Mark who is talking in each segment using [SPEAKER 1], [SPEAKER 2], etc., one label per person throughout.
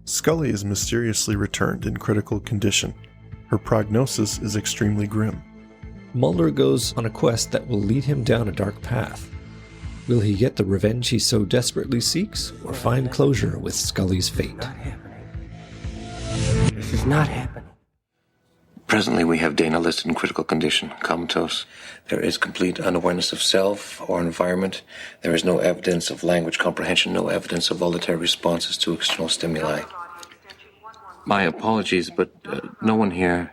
[SPEAKER 1] Scully is mysteriously returned in critical condition. Her prognosis is extremely grim.
[SPEAKER 2] Mulder goes on a quest that will lead him down a dark path. Will he get the revenge he so desperately seeks, or find closure with Scully's fate?
[SPEAKER 3] This is not happening.
[SPEAKER 4] Presently, we have Dana listed in critical condition, comatose. There is complete unawareness of self or environment. There is no evidence of language comprehension, no evidence of voluntary responses to external stimuli. My apologies, but no one here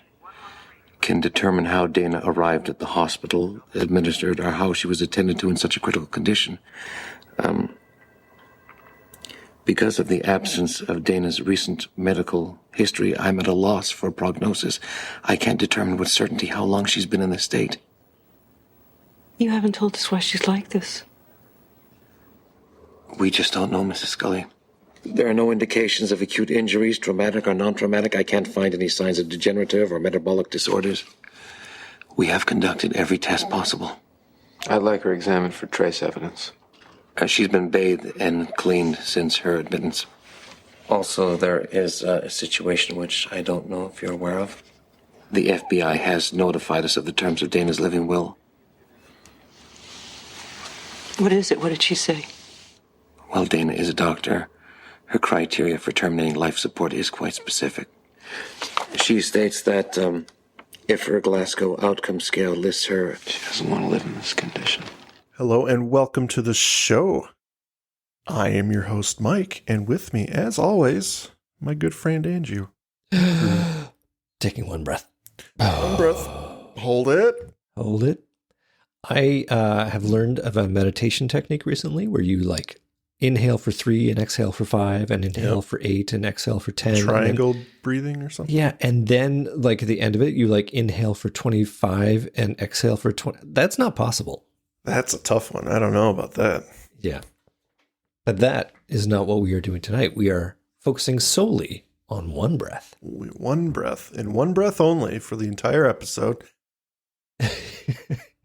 [SPEAKER 4] can determine how Dana arrived at the hospital, administered, or how she was attended to in such a critical condition. Because of the absence of Dana's recent medical history, I'm at a loss for a prognosis. I can't determine with certainty how long she's been in this state.
[SPEAKER 3] You haven't told us why she's like this.
[SPEAKER 4] We just don't know, Mrs. Scully. There are no indications of acute injuries, traumatic or non-traumatic. I can't find any signs of degenerative or metabolic disorders. We have conducted every test possible.
[SPEAKER 5] I'd like her examined for trace evidence.
[SPEAKER 4] She's been bathed and cleaned since her admittance. Also, there is a situation which I don't know if you're aware of. The FBI has notified us of the terms of Dana's living will.
[SPEAKER 3] What is it? What did she say?
[SPEAKER 4] Well, Dana is a doctor. Her criteria for terminating life support is quite specific. She states that if her Glasgow outcome scale lists her...
[SPEAKER 5] She doesn't want to live in this condition.
[SPEAKER 1] Hello and welcome to the show. I am your host, Mike, and with me, as always, my good friend Andrew.
[SPEAKER 2] Taking one breath.
[SPEAKER 1] One breath. Hold it.
[SPEAKER 2] Hold it. I have learned of a meditation technique recently where you inhale for 3 and exhale for 5 and inhale for 8 and exhale for 10.
[SPEAKER 1] Triangle breathing or something?
[SPEAKER 2] Yeah. And then at the end of it, you inhale for 25 and exhale for 20. That's not possible.
[SPEAKER 1] That's a tough one. I don't know about that.
[SPEAKER 2] Yeah. But that is not what we are doing tonight. We are focusing solely on one breath.
[SPEAKER 1] One breath. And one breath only for the entire episode.
[SPEAKER 2] You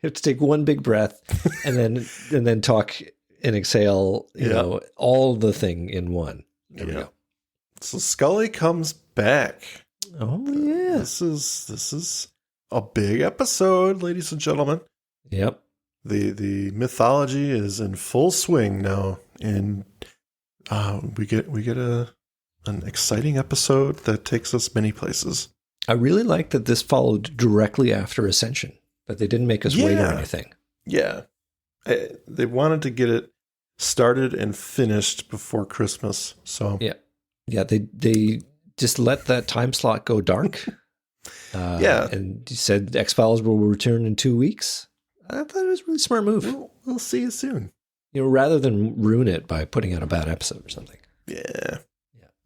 [SPEAKER 2] have to take one big breath and then talk and exhale, you know, all the thing in one. There we go.
[SPEAKER 1] So Scully comes back.
[SPEAKER 2] Oh, yeah.
[SPEAKER 1] This is a big episode, ladies and gentlemen.
[SPEAKER 2] Yep.
[SPEAKER 1] The mythology is in full swing now, and we get an exciting episode that takes us many places.
[SPEAKER 2] I really like that this followed directly after Ascension, that they didn't make us wait or anything.
[SPEAKER 1] Yeah. They wanted to get it started and finished before Christmas. So
[SPEAKER 2] yeah, they just let that time slot go dark. And you said X-Files will return in 2 weeks. I thought it was a really smart move.
[SPEAKER 1] We'll see you soon.
[SPEAKER 2] You know, rather than ruin it by putting out a bad episode or something.
[SPEAKER 1] Yeah.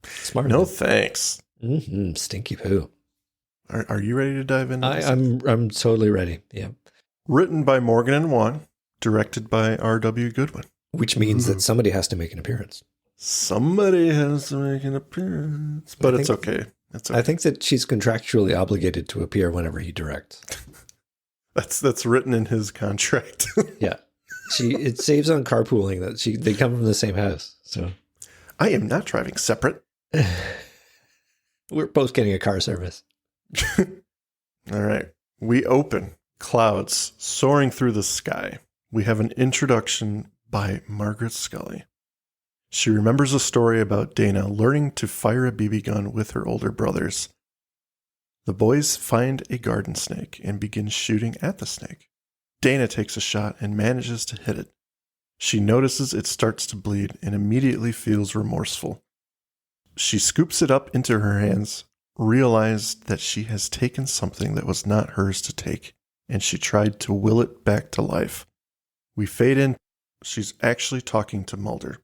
[SPEAKER 2] Smart.
[SPEAKER 1] No thanks.
[SPEAKER 2] Stinky poo.
[SPEAKER 1] Are you ready to dive into this?
[SPEAKER 2] I'm totally ready. Yeah.
[SPEAKER 1] Written by Morgan and Wan, directed by R.W. Goodwin.
[SPEAKER 2] Which means that somebody has to make an appearance.
[SPEAKER 1] Somebody has to make an appearance. But it's okay. It's okay.
[SPEAKER 2] I think that she's contractually obligated to appear whenever he directs.
[SPEAKER 1] That's written in his contract.
[SPEAKER 2] Yeah. It saves on carpooling that they come from the same house. So
[SPEAKER 1] I am not driving separate.
[SPEAKER 2] We're both getting a car service.
[SPEAKER 1] All right. We open clouds soaring through the sky. We have an introduction by Margaret Scully. She remembers a story about Dana learning to fire a BB gun with her older brothers. The boys find a garden snake and begin shooting at the snake. Dana takes a shot and manages to hit it. She notices it starts to bleed and immediately feels remorseful. She scoops it up into her hands, realized that she has taken something that was not hers to take, and she tried to will it back to life. We fade in. She's actually talking to Mulder.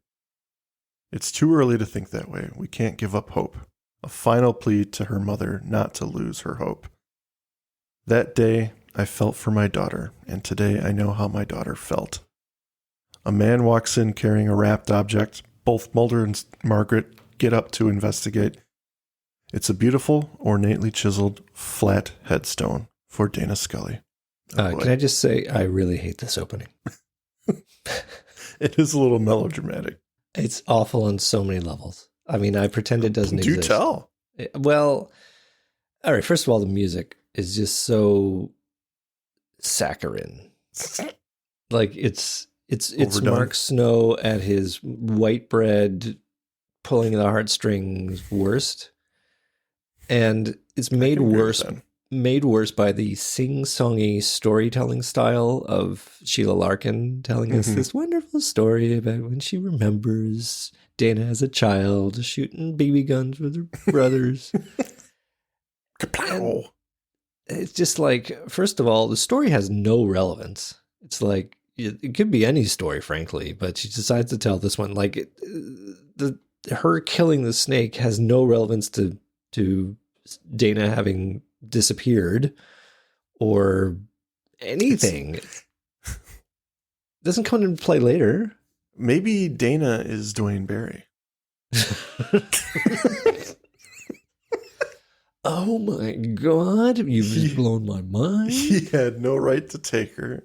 [SPEAKER 1] It's too early to think that way. We can't give up hope. A final plea to her mother not to lose her hope. That day, I felt for my daughter, and today I know how my daughter felt. A man walks in carrying a wrapped object. Both Mulder and Margaret get up to investigate. It's a beautiful, ornately chiseled, flat headstone for Dana Scully.
[SPEAKER 2] Can I just say, I really hate this opening.
[SPEAKER 1] It is a little melodramatic.
[SPEAKER 2] It's awful on so many levels. I mean, I pretend it doesn't
[SPEAKER 1] Do
[SPEAKER 2] exist.
[SPEAKER 1] tell.
[SPEAKER 2] Well, all right. First of all, the music is just so saccharine. Like it's
[SPEAKER 1] Overdone.
[SPEAKER 2] Mark Snow at his white bread pulling the heartstrings worst. And it's made worse by the sing-songy storytelling style of Sheila Larkin telling us this wonderful story about when she remembers Dana as a child shooting BB guns with her brothers.
[SPEAKER 1] Kapow!
[SPEAKER 2] It's just like, first of all, the story has no relevance. It's like, it could be any story, frankly, but she decides to tell this one. Like, her killing the snake has no relevance to Dana having disappeared or anything. Doesn't come into play later.
[SPEAKER 1] Maybe Dana is Dwayne Barry.
[SPEAKER 2] Oh my God, you've just blown my mind.
[SPEAKER 1] He had no right to take her,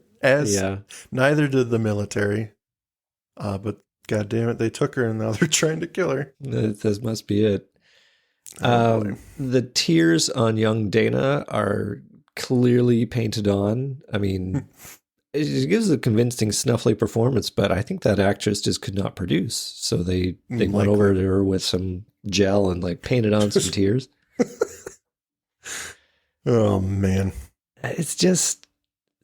[SPEAKER 1] neither did the military. But God damn it, they took her and now they're trying to kill her.
[SPEAKER 2] This must be it.
[SPEAKER 1] Oh,
[SPEAKER 2] the tears on young Dana are clearly painted on. I mean, it gives a convincing snuffly performance, but I think that actress just could not produce. So they went over to her with some gel and like painted on some tears.
[SPEAKER 1] Oh man.
[SPEAKER 2] It's just...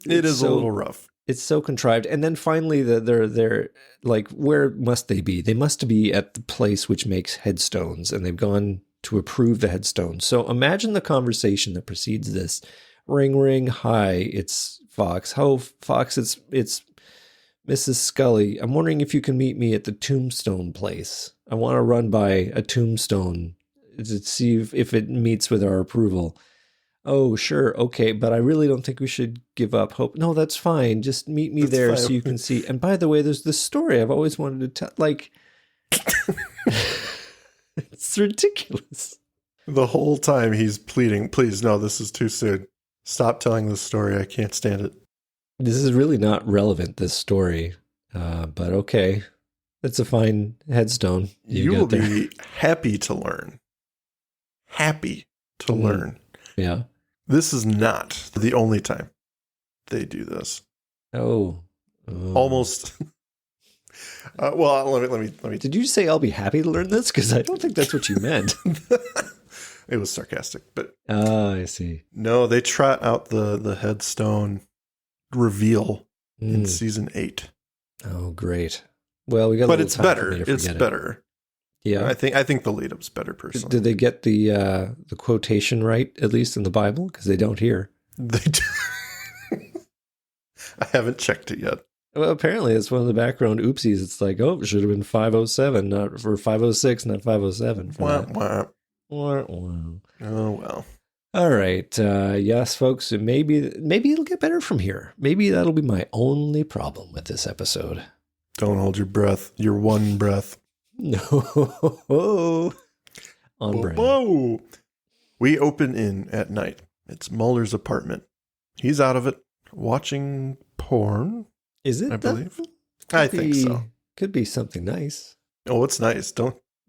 [SPEAKER 1] It is a little rough.
[SPEAKER 2] It's so contrived. And then finally, they're like, where must they be? They must be at the place which makes headstones, and they've gone to approve the headstones. So imagine the conversation that precedes this. Ring, ring, hi, it's Fox. Oh, Fox, it's Mrs. Scully. I'm wondering if you can meet me at the tombstone place. I want to run by a tombstone to see if it meets with our approval. Oh, sure. Okay. But I really don't think we should give up hope. No, that's fine. Just meet me there so you can see. And by the way, there's this story I've always wanted to tell. Like, it's ridiculous.
[SPEAKER 1] The whole time he's pleading, please, no, this is too soon. Stop telling this story. I can't stand it.
[SPEAKER 2] This is really not relevant, this story. But okay. It's a fine headstone.
[SPEAKER 1] You will be happy to learn. Happy to learn.
[SPEAKER 2] Yeah.
[SPEAKER 1] This is not the only time they do this.
[SPEAKER 2] Oh.
[SPEAKER 1] Almost. Well, let me.
[SPEAKER 2] Did you say I'll be happy to learn this? Because I don't think that's what you meant.
[SPEAKER 1] It was sarcastic, but.
[SPEAKER 2] I see.
[SPEAKER 1] No, they trot out the headstone reveal in season 8.
[SPEAKER 2] Oh, great. Well, we got.
[SPEAKER 1] But it's better. It's better.
[SPEAKER 2] Yeah,
[SPEAKER 1] I think the lead up's better personally.
[SPEAKER 2] Did they get the quotation right, at least in the Bible? Because they don't here.
[SPEAKER 1] They do. I haven't checked it yet.
[SPEAKER 2] Well, apparently it's one of the background oopsies. It's like, oh, it should have been 507, not for 506, not 507.
[SPEAKER 1] Wah, wah.
[SPEAKER 2] Wah, wah.
[SPEAKER 1] Oh well.
[SPEAKER 2] All right, yes, folks. Maybe it'll get better from here. Maybe that'll be my only problem with this episode.
[SPEAKER 1] Don't hold your breath. Your one breath.
[SPEAKER 2] No. On brand.
[SPEAKER 1] Whoa. We open in at night. It's Mulder's apartment. He's out of it, watching porn.
[SPEAKER 2] Is it?
[SPEAKER 1] I believe. I think so.
[SPEAKER 2] Could be something nice.
[SPEAKER 1] Oh, it's nice.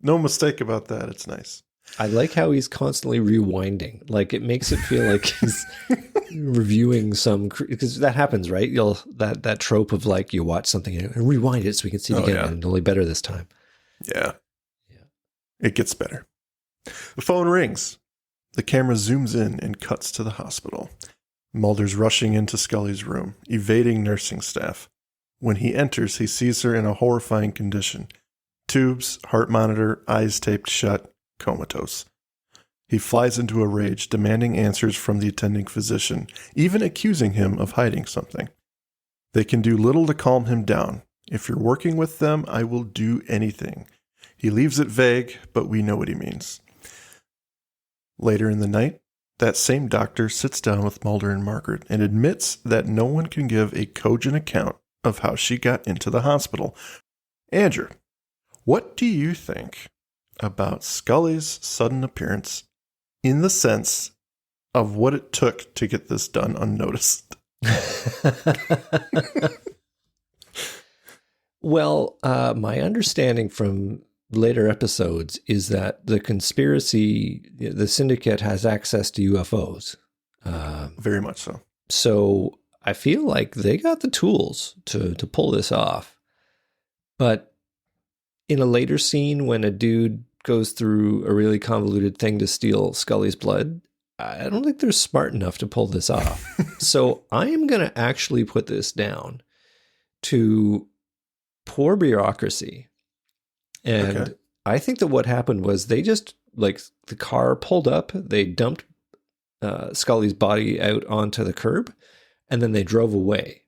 [SPEAKER 1] No mistake about that. It's nice.
[SPEAKER 2] I like how he's constantly rewinding. Like, it makes it feel like he's reviewing some, because that happens, right? That trope of like, you watch something and rewind it so we can see it again, and only better this time.
[SPEAKER 1] Yeah. It gets better. The phone rings. The camera zooms in and cuts to the hospital. Mulder's rushing into Scully's room, evading nursing staff. When he enters, he sees her in a horrifying condition. Tubes, heart monitor, eyes taped shut, comatose. He flies into a rage, demanding answers from the attending physician, even accusing him of hiding something. They can do little to calm him down. If you're working with them, I will do anything. He leaves it vague, but we know what he means. Later in the night, that same doctor sits down with Mulder and Margaret and admits that no one can give a cogent account of how she got into the hospital. Andrew, what do you think about Scully's sudden appearance in the sense of what it took to get this done unnoticed?
[SPEAKER 2] Well, my understanding from later episodes is that the conspiracy, the syndicate has access to UFOs.
[SPEAKER 1] Very much so.
[SPEAKER 2] So I feel like they got the tools to pull this off. But in a later scene, when a dude goes through a really convoluted thing to steal Scully's blood, I don't think they're smart enough to pull this off. So I am going to actually put this down to poor bureaucracy. And
[SPEAKER 1] Okay.
[SPEAKER 2] I think that what happened was they just, like, the car pulled up, they dumped Scully's body out onto the curb, and then they drove away.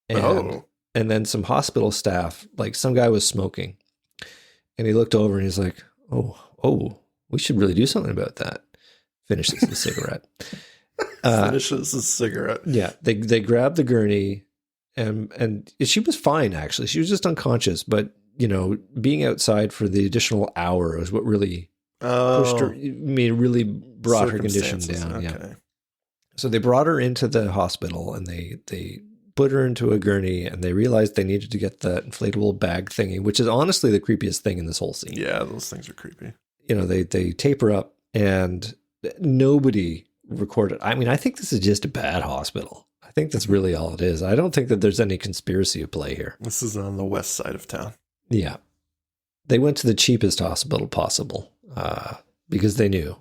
[SPEAKER 2] And then some hospital staff, like some guy was smoking, and he looked over and he's like, oh, we should really do something about that. Finishes the cigarette.
[SPEAKER 1] Finishes the cigarette.
[SPEAKER 2] Yeah, they grabbed the gurney, and she was fine, actually. She was just unconscious, but, you know, being outside for the additional hour was what really pushed her, really brought her condition down.
[SPEAKER 1] Okay.
[SPEAKER 2] Yeah. So they brought her into the hospital, and they put her into a gurney, and they realized they needed to get that inflatable bag thingy, which is honestly the creepiest thing in this whole scene.
[SPEAKER 1] Yeah, those things are creepy.
[SPEAKER 2] You know, they tape her up, and nobody recorded. I mean, I think this is just a bad hospital. I think that's really all it is. I don't think that there's any conspiracy at play here.
[SPEAKER 1] This is on the west side of town.
[SPEAKER 2] Yeah. They went to the cheapest hospital possible because they knew.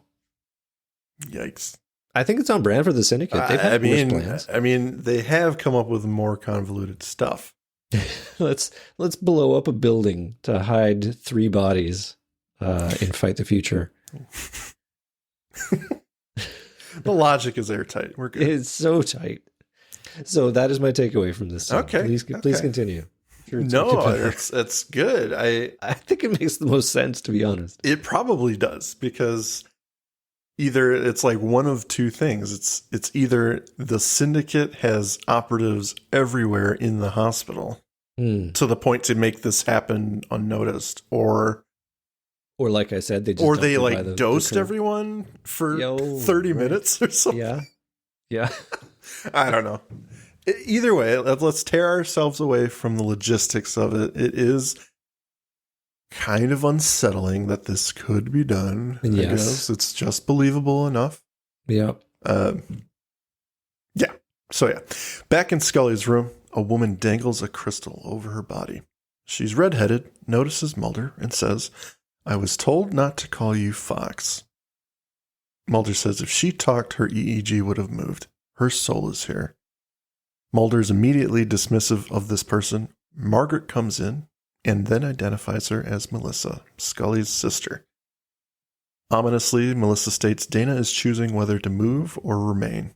[SPEAKER 1] Yikes.
[SPEAKER 2] I think it's on brand for the syndicate. They've had worse plans.
[SPEAKER 1] I mean, they have come up with more convoluted stuff.
[SPEAKER 2] Let's blow up a building to hide 3 bodies in Fight the Future.
[SPEAKER 1] The logic is airtight. We're good.
[SPEAKER 2] It's so tight. So that is my takeaway from this scene.
[SPEAKER 1] Okay.
[SPEAKER 2] Please continue. Sure,
[SPEAKER 1] That's good.
[SPEAKER 2] I think it makes the most sense, to be honest.
[SPEAKER 1] It probably does, because either it's like one of two things. It's either the syndicate has operatives everywhere in the hospital to the point to make this happen unnoticed, or
[SPEAKER 2] like I said, they just
[SPEAKER 1] dosed everyone for 30 minutes or something.
[SPEAKER 2] Yeah.
[SPEAKER 1] I don't know. Either way, let's tear ourselves away from the logistics of it. It is kind of unsettling that this could be done.
[SPEAKER 2] Yes.
[SPEAKER 1] I guess it's just believable enough.
[SPEAKER 2] Yeah.
[SPEAKER 1] Yeah. So yeah, back in Scully's room, a woman dangles a crystal over her body. She's redheaded, notices Mulder, and says, "I was told not to call you Fox." Mulder says if she talked, her EEG would have moved. Her soul is here. Mulder is immediately dismissive of this person. Margaret comes in and then identifies her as Melissa, Scully's sister. Ominously, Melissa states Dana is choosing whether to move or remain.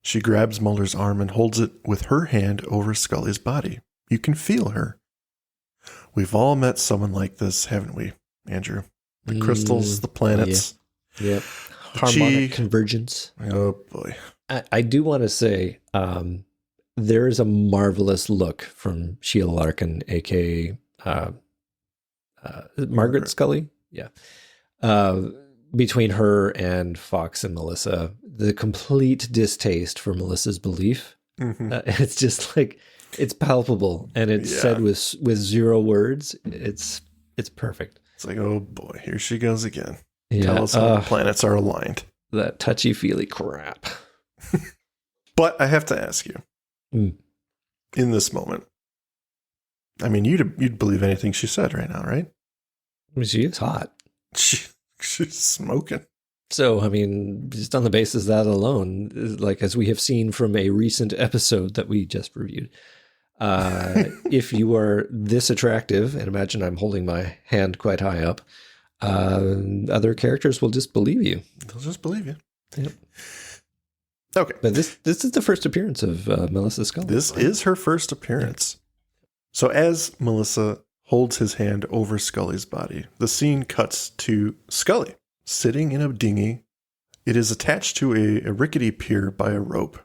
[SPEAKER 1] She grabs Mulder's arm and holds it with her hand over Scully's body. You can feel her. We've all met someone like this, haven't we, Andrew? The crystals, the planets.
[SPEAKER 2] Yep. Harmonic convergence.
[SPEAKER 1] Oh, boy.
[SPEAKER 2] I do want to say there is a marvelous look from Sheila Larkin, a.k.a. Margaret Scully. Yeah. Between her and Fox and Melissa, the complete distaste for Melissa's belief. Mm-hmm. It's just like, it's palpable, and it's said with 0 words. It's perfect.
[SPEAKER 1] It's like, oh boy, here she goes again.
[SPEAKER 2] Yeah.
[SPEAKER 1] Tell us how the planets are aligned.
[SPEAKER 2] That touchy-feely crap.
[SPEAKER 1] But I have to ask you, in this moment, I mean, you'd believe anything she said right now, right?
[SPEAKER 2] I mean, she is hot.
[SPEAKER 1] She's smoking.
[SPEAKER 2] So, I mean, just on the basis of that alone, like as we have seen from a recent episode that we just reviewed, if you are this attractive, and imagine I'm holding my hand quite high up, other characters will just believe you.
[SPEAKER 1] They'll just believe you.
[SPEAKER 2] Yep.
[SPEAKER 1] Okay.
[SPEAKER 2] But this is the first appearance of Melissa Scully.
[SPEAKER 1] This is her first appearance. So as Melissa holds his hand over Scully's body, the scene cuts to Scully sitting in a dinghy. It is attached to a rickety pier by a rope.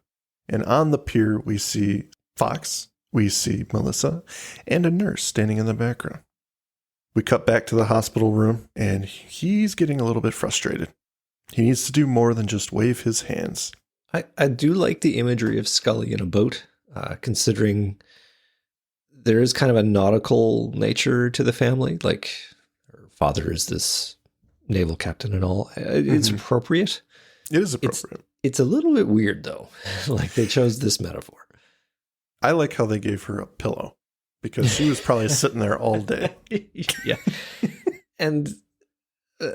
[SPEAKER 1] And on the pier, we see Fox, we see Melissa, and a nurse standing in the background. We cut back to the hospital room, and he's getting a little bit frustrated. He needs to do more than just wave his hands.
[SPEAKER 2] I do like the imagery of Scully in a boat, considering there is kind of a nautical nature to the family. Like, father is this naval captain and all. It's appropriate.
[SPEAKER 1] It is appropriate.
[SPEAKER 2] It's a little bit weird, though. Like, they chose this metaphor.
[SPEAKER 1] I like how they gave her a pillow because she was probably sitting there all day.
[SPEAKER 2] Yeah. And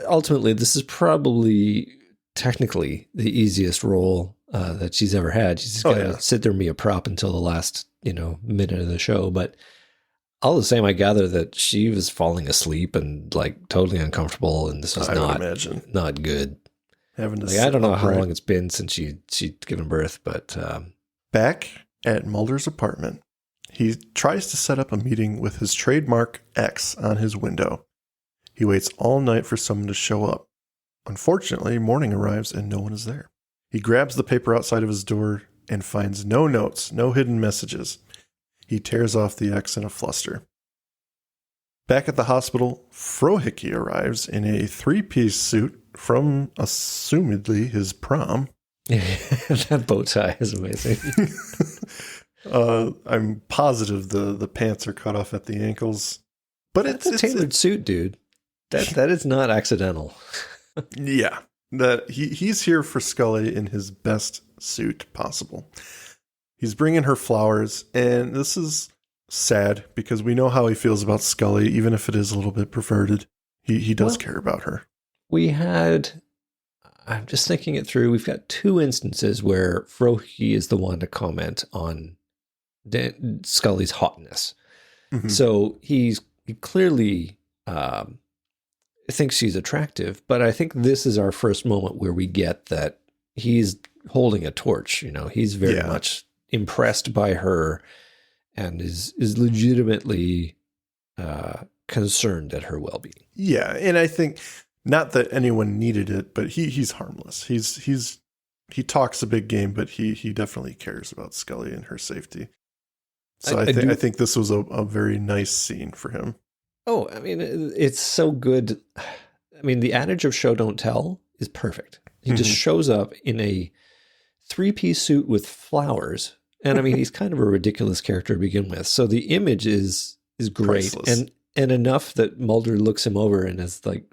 [SPEAKER 2] ultimately, this is probably technically the easiest role that she's ever had. She's got to sit there and be a prop until the last, minute of the show. But all the same, I gather that she was falling asleep and like totally uncomfortable, and this was not good.
[SPEAKER 1] Having to
[SPEAKER 2] I don't know how long it's been since she'd given birth, but
[SPEAKER 1] back at Mulder's apartment, he tries to set up a meeting with his trademark X on his window. He waits all night for someone to show up. Unfortunately, morning arrives and no one is there. He grabs the paper outside of his door and finds no notes, no hidden messages. He tears off the X in a fluster. Back at the hospital, Frohickey arrives in a 3-piece suit from, assumedly, his prom.
[SPEAKER 2] That bow tie is amazing.
[SPEAKER 1] I'm positive the pants are cut off at the ankles. But
[SPEAKER 2] it's a tailored suit, dude. That is not accidental.
[SPEAKER 1] Yeah. That he's here for Scully in his best suit possible. He's bringing her flowers, and this is sad because we know how he feels about Scully, even if it is a little bit perverted. He does care about her.
[SPEAKER 2] I'm just thinking it through. We've got 2 instances where Frohickey is the one to comment on Scully's hotness. Mm-hmm. So he clearly thinks she's attractive, but I think this is our first moment where we get that he's holding a torch. He's very much impressed by her and is legitimately concerned at her well-being.
[SPEAKER 1] Yeah, and I think not that anyone needed it, but he's harmless. He talks a big game, but he definitely cares about Scully and her safety. So I think this was a very nice scene for him.
[SPEAKER 2] Oh, I mean, it's so good. I mean, the adage of show don't tell is perfect. He just shows up in a 3-piece suit with flowers. And I mean, he's kind of a ridiculous character to begin with. So the image is great.
[SPEAKER 1] Priceless.
[SPEAKER 2] And enough that Mulder looks him over and is like,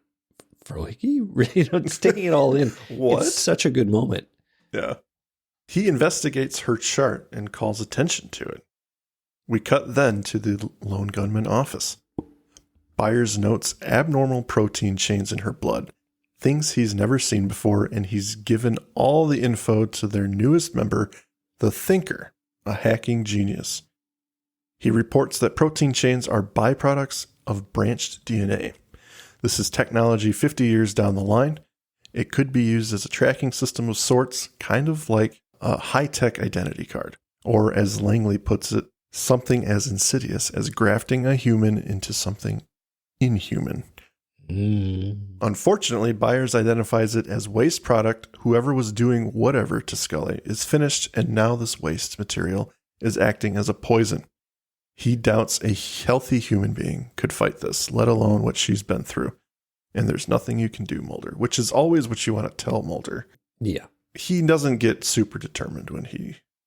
[SPEAKER 2] Frohickey? It's taking it all in.
[SPEAKER 1] What?
[SPEAKER 2] It's such a good moment.
[SPEAKER 1] Yeah. He investigates her chart and calls attention to it. We cut then to the lone gunman office. Byers notes abnormal protein chains in her blood, things he's never seen before, and he's given all the info to their newest member, the Thinker, a hacking genius. He reports that protein chains are byproducts of branched DNA. This is technology 50 years down the line. It could be used as a tracking system of sorts, kind of like a high-tech identity card. Or, as Langley puts it, something as insidious as grafting a human into something inhuman. Unfortunately, Byers identifies it as waste product. Whoever was doing whatever to Scully is finished, and now this waste material is acting as a poison. He doubts a healthy human being could fight this, let alone what she's been through. And there's nothing you can do, Mulder, which is always what you want to tell Mulder.
[SPEAKER 2] Yeah.
[SPEAKER 1] He doesn't get super determined when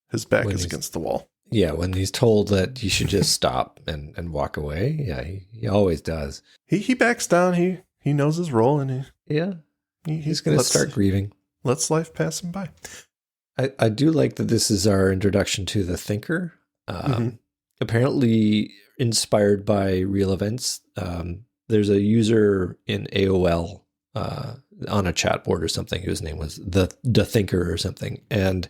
[SPEAKER 1] his back is against the wall.
[SPEAKER 2] Yeah, when he's told that he should just stop and walk away. Yeah, he always does.
[SPEAKER 1] He backs down. He knows his role, and
[SPEAKER 2] he's going to start grieving.
[SPEAKER 1] Lets life pass him by.
[SPEAKER 2] I do like that this is our introduction to the Thinker. Apparently inspired by real events. There's a user in AOL on a chat board or something whose name was the Thinker or something, and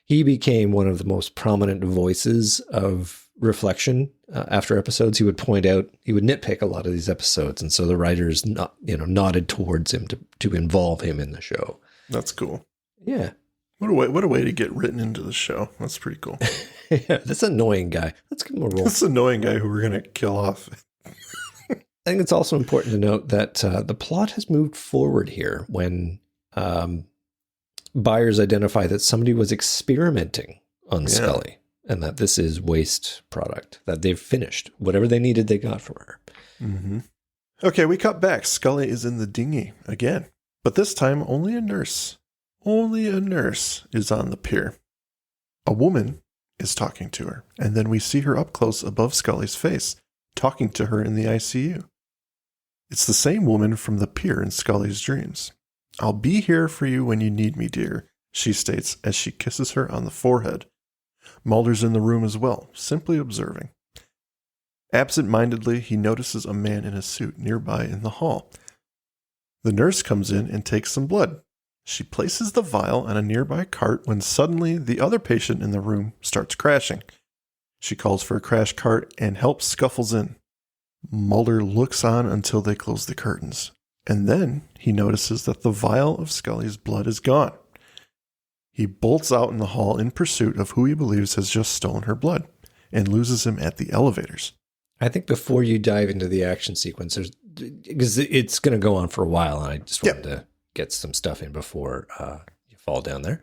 [SPEAKER 2] he became one of the most prominent voices of reflection after episodes. He would point out, he would nitpick a lot of these episodes, and so the writers nodded towards him to involve him in the show.
[SPEAKER 1] That's cool.
[SPEAKER 2] Yeah.
[SPEAKER 1] What a way to get written into the show. That's pretty cool.
[SPEAKER 2] Yeah, this annoying guy. Let's give him a role.
[SPEAKER 1] This annoying guy who we're going to kill off.
[SPEAKER 2] I think it's also important to note that the plot has moved forward here when Byers identify that somebody was experimenting on Scully and that this is waste product, that they've finished. Whatever they needed, they got from her.
[SPEAKER 1] Mm-hmm. Okay, we cut back. Scully is in the dinghy again, but this time only a nurse. Only a nurse is on the pier. A woman is talking to her, and then we see her up close above Scully's face, talking to her in the ICU. It's the same woman from the pier in Scully's dreams. "I'll be here for you when you need me, dear," she states as she kisses her on the forehead. Mulder's in the room as well, simply observing. Absent-mindedly, he notices a man in a suit nearby in the hall. The nurse comes in and takes some blood. She places the vial on a nearby cart when suddenly the other patient in the room starts crashing. She calls for a crash cart and help scuffles in. Mulder looks on until they close the curtains, and then he notices that the vial of Scully's blood is gone. He bolts out in the hall in pursuit of who he believes has just stolen her blood, and loses him at the elevators.
[SPEAKER 2] I think before you dive into the action sequence, because it's going to go on for a while, and I just wanted to get some stuff in before you fall down there.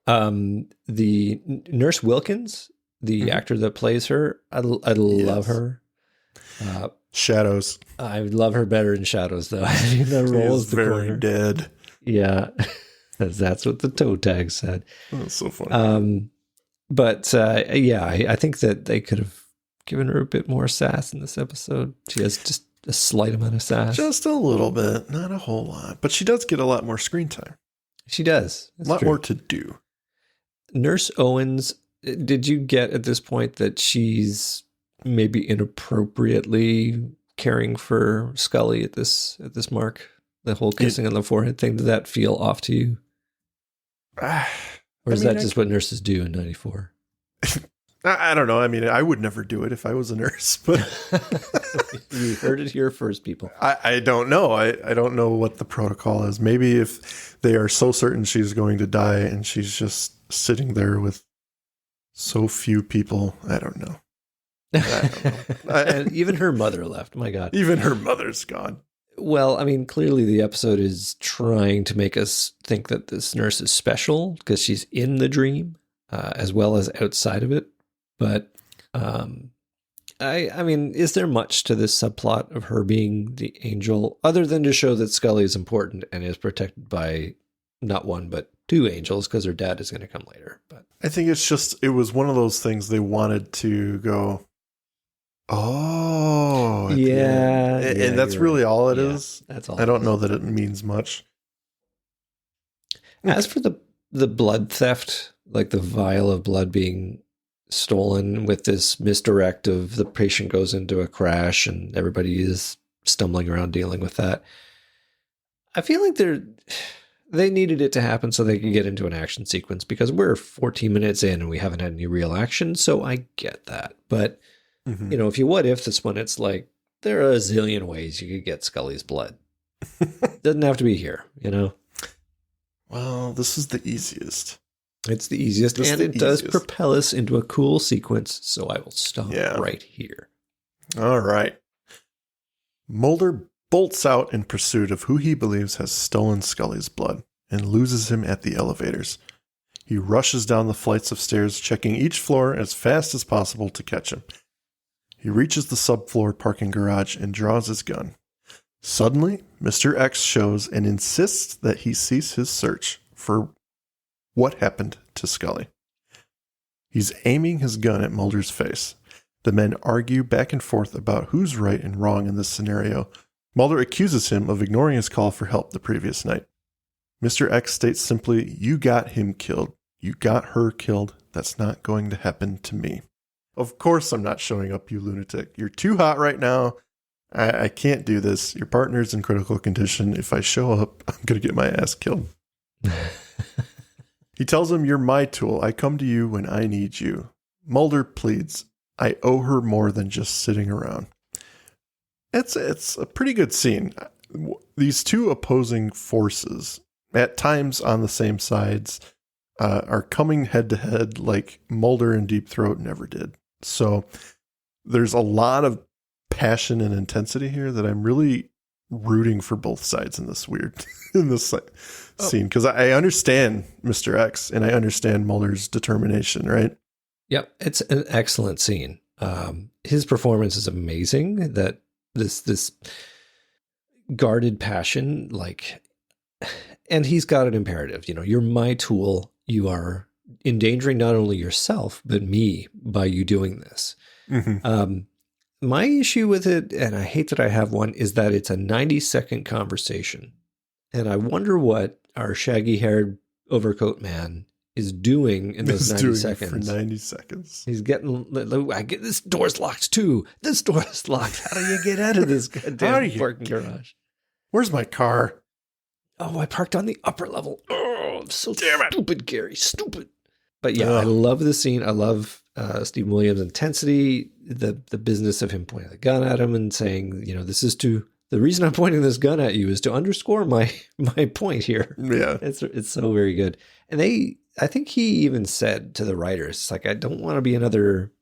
[SPEAKER 2] The Nurse Wilkins, the actor that plays her, I love her.
[SPEAKER 1] Shadows.
[SPEAKER 2] I love her better in Shadows, though. The role is
[SPEAKER 1] very dead.
[SPEAKER 2] Yeah, that's what the toe tag said.
[SPEAKER 1] That's so funny.
[SPEAKER 2] I think that they could have given her a bit more sass in this episode. She has just a slight amount of sass.
[SPEAKER 1] Just a little bit, not a whole lot. But she does get a lot more screen time.
[SPEAKER 2] She does. That's
[SPEAKER 1] a lot
[SPEAKER 2] true.
[SPEAKER 1] more to do.
[SPEAKER 2] Nurse Owens, did you get at this point that she's maybe inappropriately caring for Scully at this mark? The whole kissing on the forehead thing, did that feel off to you? Or is that just what nurses do in 94?
[SPEAKER 1] I don't know. I mean, I would never do it if I was a nurse, but
[SPEAKER 2] you heard it here first, people.
[SPEAKER 1] I don't know. I don't know what the protocol is. Maybe if they are so certain she's going to die and she's just sitting there with so few people, I don't know.
[SPEAKER 2] And even her mother left. My God.
[SPEAKER 1] Even her mother's gone.
[SPEAKER 2] Well, I mean, clearly the episode is trying to make us think that this nurse is special because she's in the dream as well as outside of it. But I mean, is there much to this subplot of her being the angel other than to show that Scully is important and is protected by not one, but two angels because her dad is going to come later? But
[SPEAKER 1] I think it was one of those things they wanted to go, oh,
[SPEAKER 2] yeah.
[SPEAKER 1] And that's really all it is.
[SPEAKER 2] That's all.
[SPEAKER 1] I don't know that it means much.
[SPEAKER 2] As for the blood theft, like the vial of blood being stolen with this misdirect of the patient goes into a crash and everybody is stumbling around dealing with that. I feel like they needed it to happen so they could get into an action sequence because we're 14 minutes in and we haven't had any real action. So I get that. But, you know, if you what if this one, it's like there are a zillion ways you could get Scully's blood. Doesn't have to be here, you know?
[SPEAKER 1] Well, this is the easiest.
[SPEAKER 2] It's the easiest, and it does propel us into a cool sequence, so I will stop right here.
[SPEAKER 1] All right. Mulder bolts out in pursuit of who he believes has stolen Scully's blood and loses him at the elevators. He rushes down the flights of stairs, checking each floor as fast as possible to catch him. He reaches the subfloor parking garage and draws his gun. Suddenly, Mr. X shows and insists that he cease his search for what happened to Scully. He's aiming his gun at Mulder's face. The men argue back and forth about who's right and wrong in this scenario. Mulder accuses him of ignoring his call for help the previous night. Mr. X states simply, "You got him killed. You got her killed. That's not going to happen to me." Of course I'm not showing up, you lunatic. You're too hot right now. I can't do this. Your partner's in critical condition. If I show up, I'm going to get my ass killed. He tells him, "You're my tool. I come to you when I need you." Mulder pleads, "I owe her more than just sitting around." It's a pretty good scene. These two opposing forces, at times on the same sides, are coming head to head like Mulder and Deep Throat never did. So there's a lot of passion and intensity here that I'm really rooting for both sides in this scene, because I understand Mr. X and I understand Mulder's determination, right?
[SPEAKER 2] Yep, it's an excellent scene. His performance is amazing. That this guarded passion, and he's got an imperative. You know, you're my tool. You are endangering not only yourself but me by you doing this. My issue with it, and I hate that I have one, is that it's a 90-second conversation. And I wonder what our shaggy-haired overcoat man is doing in those 90 seconds.
[SPEAKER 1] For 90 seconds.
[SPEAKER 2] He's getting, this door's locked too. This door's locked. How do you get out of this goddamn parking garage?
[SPEAKER 1] Where's my car?
[SPEAKER 2] Oh, I parked on the upper level. Oh, I'm so stupid, Gary. Stupid. But yeah, I love the scene. I love Steve Williams' intensity, the business of him pointing the gun at him and saying, this is the reason I'm pointing this gun at you is to underscore my point here.
[SPEAKER 1] Yeah.
[SPEAKER 2] It's so very good. And I think he even said to the writers, like, I don't want to be another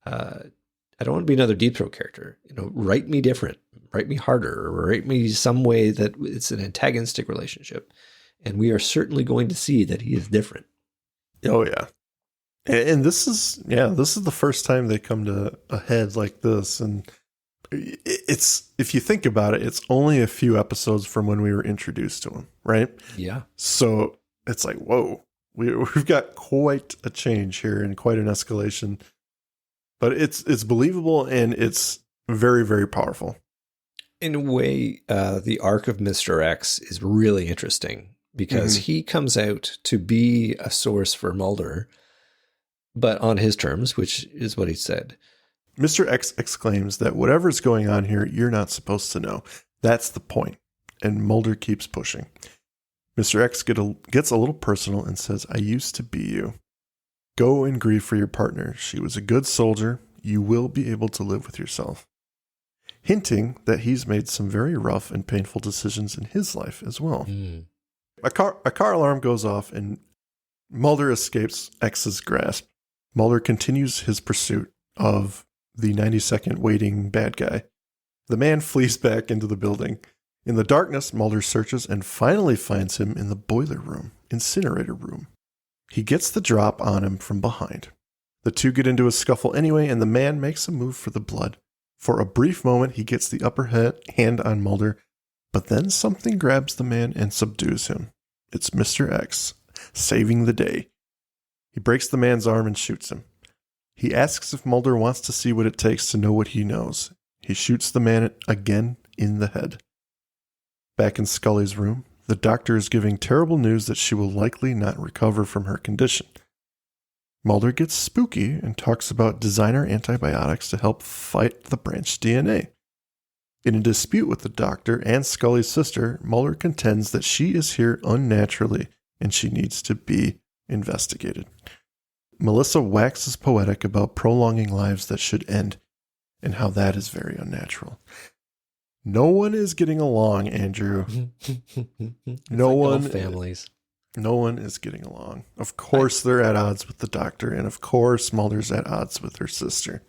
[SPEAKER 2] Deep Throat character. Write me different, write me harder, or write me some way that it's an antagonistic relationship. And we are certainly going to see that he is different.
[SPEAKER 1] Oh yeah. And this is the first time they come to a head like this. And it's, if you think about it, it's only a few episodes from when we were introduced to him, right?
[SPEAKER 2] Yeah.
[SPEAKER 1] So it's like, whoa, we've got quite a change here and quite an escalation. But it's believable and it's very, very powerful.
[SPEAKER 2] In a way, the arc of Mr. X is really interesting because he comes out to be a source for Mulder, but on his terms, which is what he said.
[SPEAKER 1] Mr. X exclaims that whatever's going on here, you're not supposed to know. That's the point. And Mulder keeps pushing. Mr. X gets a little personal and says, I used to be you. Go and grieve for your partner. She was a good soldier. You will be able to live with yourself. Hinting that he's made some very rough and painful decisions in his life as well. A car alarm goes off and Mulder escapes X's grasp. Mulder continues his pursuit of the 90-second waiting bad guy. The man flees back into the building. In the darkness, Mulder searches and finally finds him in the boiler room, incinerator room. He gets the drop on him from behind. The two get into a scuffle anyway, and the man makes a move for the blood. For a brief moment, he gets the upper hand on Mulder, but then something grabs the man and subdues him. It's Mr. X, saving the day. He breaks the man's arm and shoots him. He asks if Mulder wants to see what it takes to know what he knows. He shoots the man again in the head. Back in Scully's room, the doctor is giving terrible news that she will likely not recover from her condition. Mulder gets spooky and talks about designer antibiotics to help fight the branched DNA. In a dispute with the doctor and Scully's sister, Mulder contends that she is here unnaturally and she needs to be investigated. Melissa waxes poetic about prolonging lives that should end and how that is very unnatural. No one is getting along, Andrew. No one.
[SPEAKER 2] Families.
[SPEAKER 1] No one is getting along. Of course, they're at odds with the doctor, and of course, Mulder's at odds with her sister.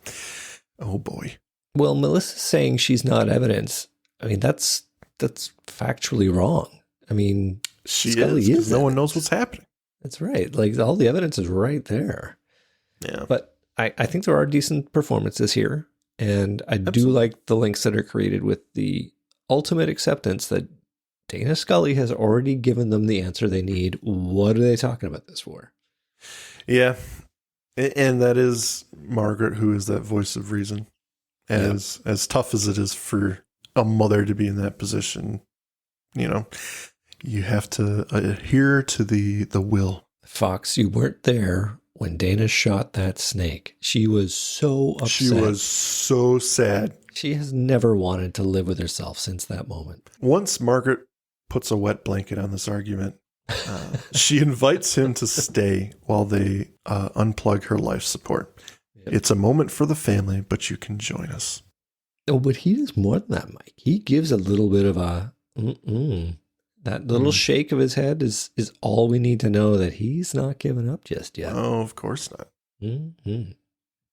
[SPEAKER 1] Oh boy.
[SPEAKER 2] Well, Melissa's saying she's not evidence. I mean, that's factually wrong. I mean,
[SPEAKER 1] Scully is because no one knows what's happening.
[SPEAKER 2] That's right. Like, all the evidence is right there.
[SPEAKER 1] Yeah.
[SPEAKER 2] But I think there are decent performances here. And I do like the links that are created with the ultimate acceptance that Dana Scully has already given them the answer they need. What are they talking about this for?
[SPEAKER 1] Yeah. And that is Margaret, who is that voice of reason. As tough as it is for a mother to be in that position, you have to adhere to the will.
[SPEAKER 2] Fox, you weren't there when Dana shot that snake. She was so upset.
[SPEAKER 1] She was so sad.
[SPEAKER 2] She has never wanted to live with herself since that moment.
[SPEAKER 1] Once Margaret puts a wet blanket on this argument, she invites him to stay while they unplug her life support. Yep. It's a moment for the family, but you can join us.
[SPEAKER 2] Oh, but he does more than that, Mike. He gives a little bit of a that little shake of his head is all we need to know that he's not giving up just yet.
[SPEAKER 1] Oh, of course not.
[SPEAKER 2] Mm-hmm.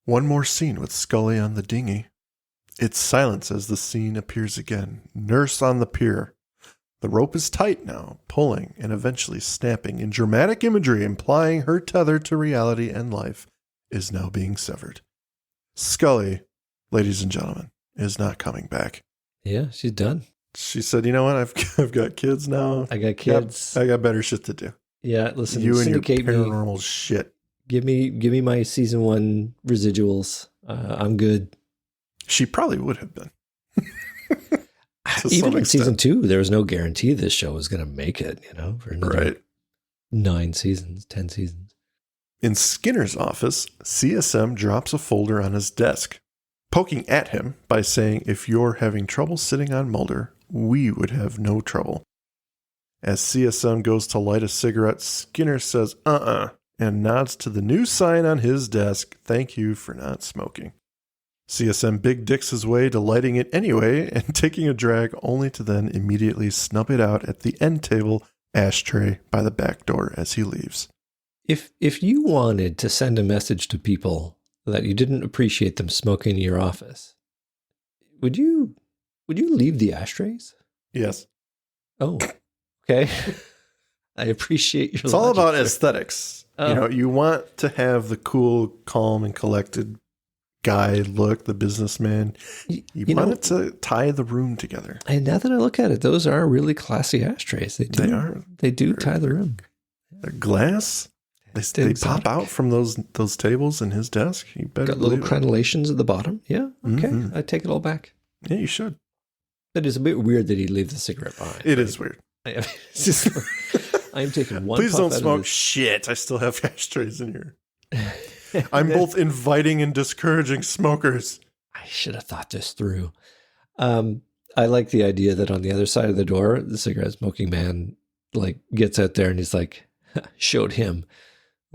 [SPEAKER 1] One more scene with Scully on the dinghy. It's silence as the scene appears again. Nurse on the pier. The rope is tight now, pulling and eventually snapping in dramatic imagery, implying her tether to reality and life is now being severed. Scully, ladies and gentlemen, is not coming back.
[SPEAKER 2] Yeah, she's done.
[SPEAKER 1] She said, you know what? I've got kids now.
[SPEAKER 2] I got kids.
[SPEAKER 1] I got better shit to do.
[SPEAKER 2] Yeah, listen,
[SPEAKER 1] you and your
[SPEAKER 2] syndicate
[SPEAKER 1] paranormal shit.
[SPEAKER 2] Give me my season 1 residuals. I'm good.
[SPEAKER 1] She probably would have been. To
[SPEAKER 2] Even
[SPEAKER 1] some
[SPEAKER 2] in season
[SPEAKER 1] extent.
[SPEAKER 2] 2, there was no guarantee this show was going to make it, for another
[SPEAKER 1] Right.
[SPEAKER 2] 9 seasons, 10 seasons.
[SPEAKER 1] In Skinner's office, CSM drops a folder on his desk, poking at him by saying, if you're having trouble sitting on Mulder, we would have no trouble. As CSM goes to light a cigarette, Skinner says, and nods to the new sign on his desk, thank you for not smoking. CSM big dicks his way to lighting it anyway and taking a drag only to then immediately snub it out at the end table ashtray by the back door as he leaves.
[SPEAKER 2] If you wanted to send a message to people that you didn't appreciate them smoking in your office, would you leave the ashtrays?
[SPEAKER 1] Yes.
[SPEAKER 2] Oh, okay. I appreciate your
[SPEAKER 1] It's all about
[SPEAKER 2] there.
[SPEAKER 1] aesthetics.
[SPEAKER 2] Oh.
[SPEAKER 1] You want to have the cool, calm, and collected guy look, the businessman. You want it to tie the room together.
[SPEAKER 2] And now that I look at it, those are really classy ashtrays.
[SPEAKER 1] They are.
[SPEAKER 2] They do tie the room.
[SPEAKER 1] They're glass. They pop out from those tables in his desk. You better
[SPEAKER 2] Got little
[SPEAKER 1] believe it.
[SPEAKER 2] crenellations at the bottom. Yeah, okay.
[SPEAKER 1] Mhm.
[SPEAKER 2] I take it all back.
[SPEAKER 1] Yeah, you should.
[SPEAKER 2] That is a bit weird that he'd leave the cigarette behind.
[SPEAKER 1] It is weird.
[SPEAKER 2] It's just, I'm taking one.
[SPEAKER 1] Please
[SPEAKER 2] puff
[SPEAKER 1] don't
[SPEAKER 2] out of
[SPEAKER 1] smoke.
[SPEAKER 2] this.
[SPEAKER 1] Shit, I still have ashtrays in here. I'm both inviting and discouraging smokers.
[SPEAKER 2] I should have thought this through. I like the idea that on the other side of the door, the cigarette smoking man gets out there and he's like, showed him.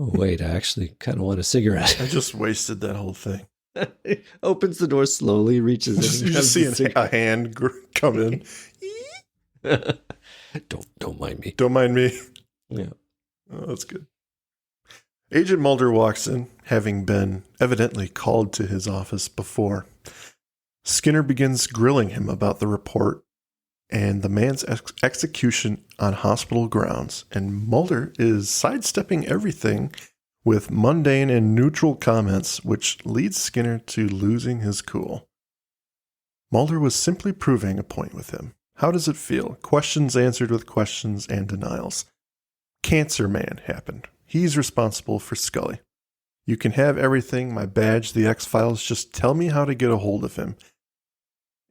[SPEAKER 2] Oh, wait, I actually kind of want a cigarette.
[SPEAKER 1] I just wasted that whole thing.
[SPEAKER 2] Opens the door slowly, reaches in.
[SPEAKER 1] You just see a hand come in.
[SPEAKER 2] Don't mind me.
[SPEAKER 1] Don't mind me.
[SPEAKER 2] Yeah.
[SPEAKER 1] Oh, that's good. Agent Mulder walks in, having been evidently called to his office before. Skinner begins grilling him about the report and the man's execution on hospital grounds, and Mulder is sidestepping everything with mundane and neutral comments, which leads Skinner to losing his cool. Mulder was simply proving a point with him. How does it feel? Questions answered with questions and denials. Cancer Man happened. He's responsible for Scully. You can have everything, my badge, the X-Files, just tell me how to get a hold of him.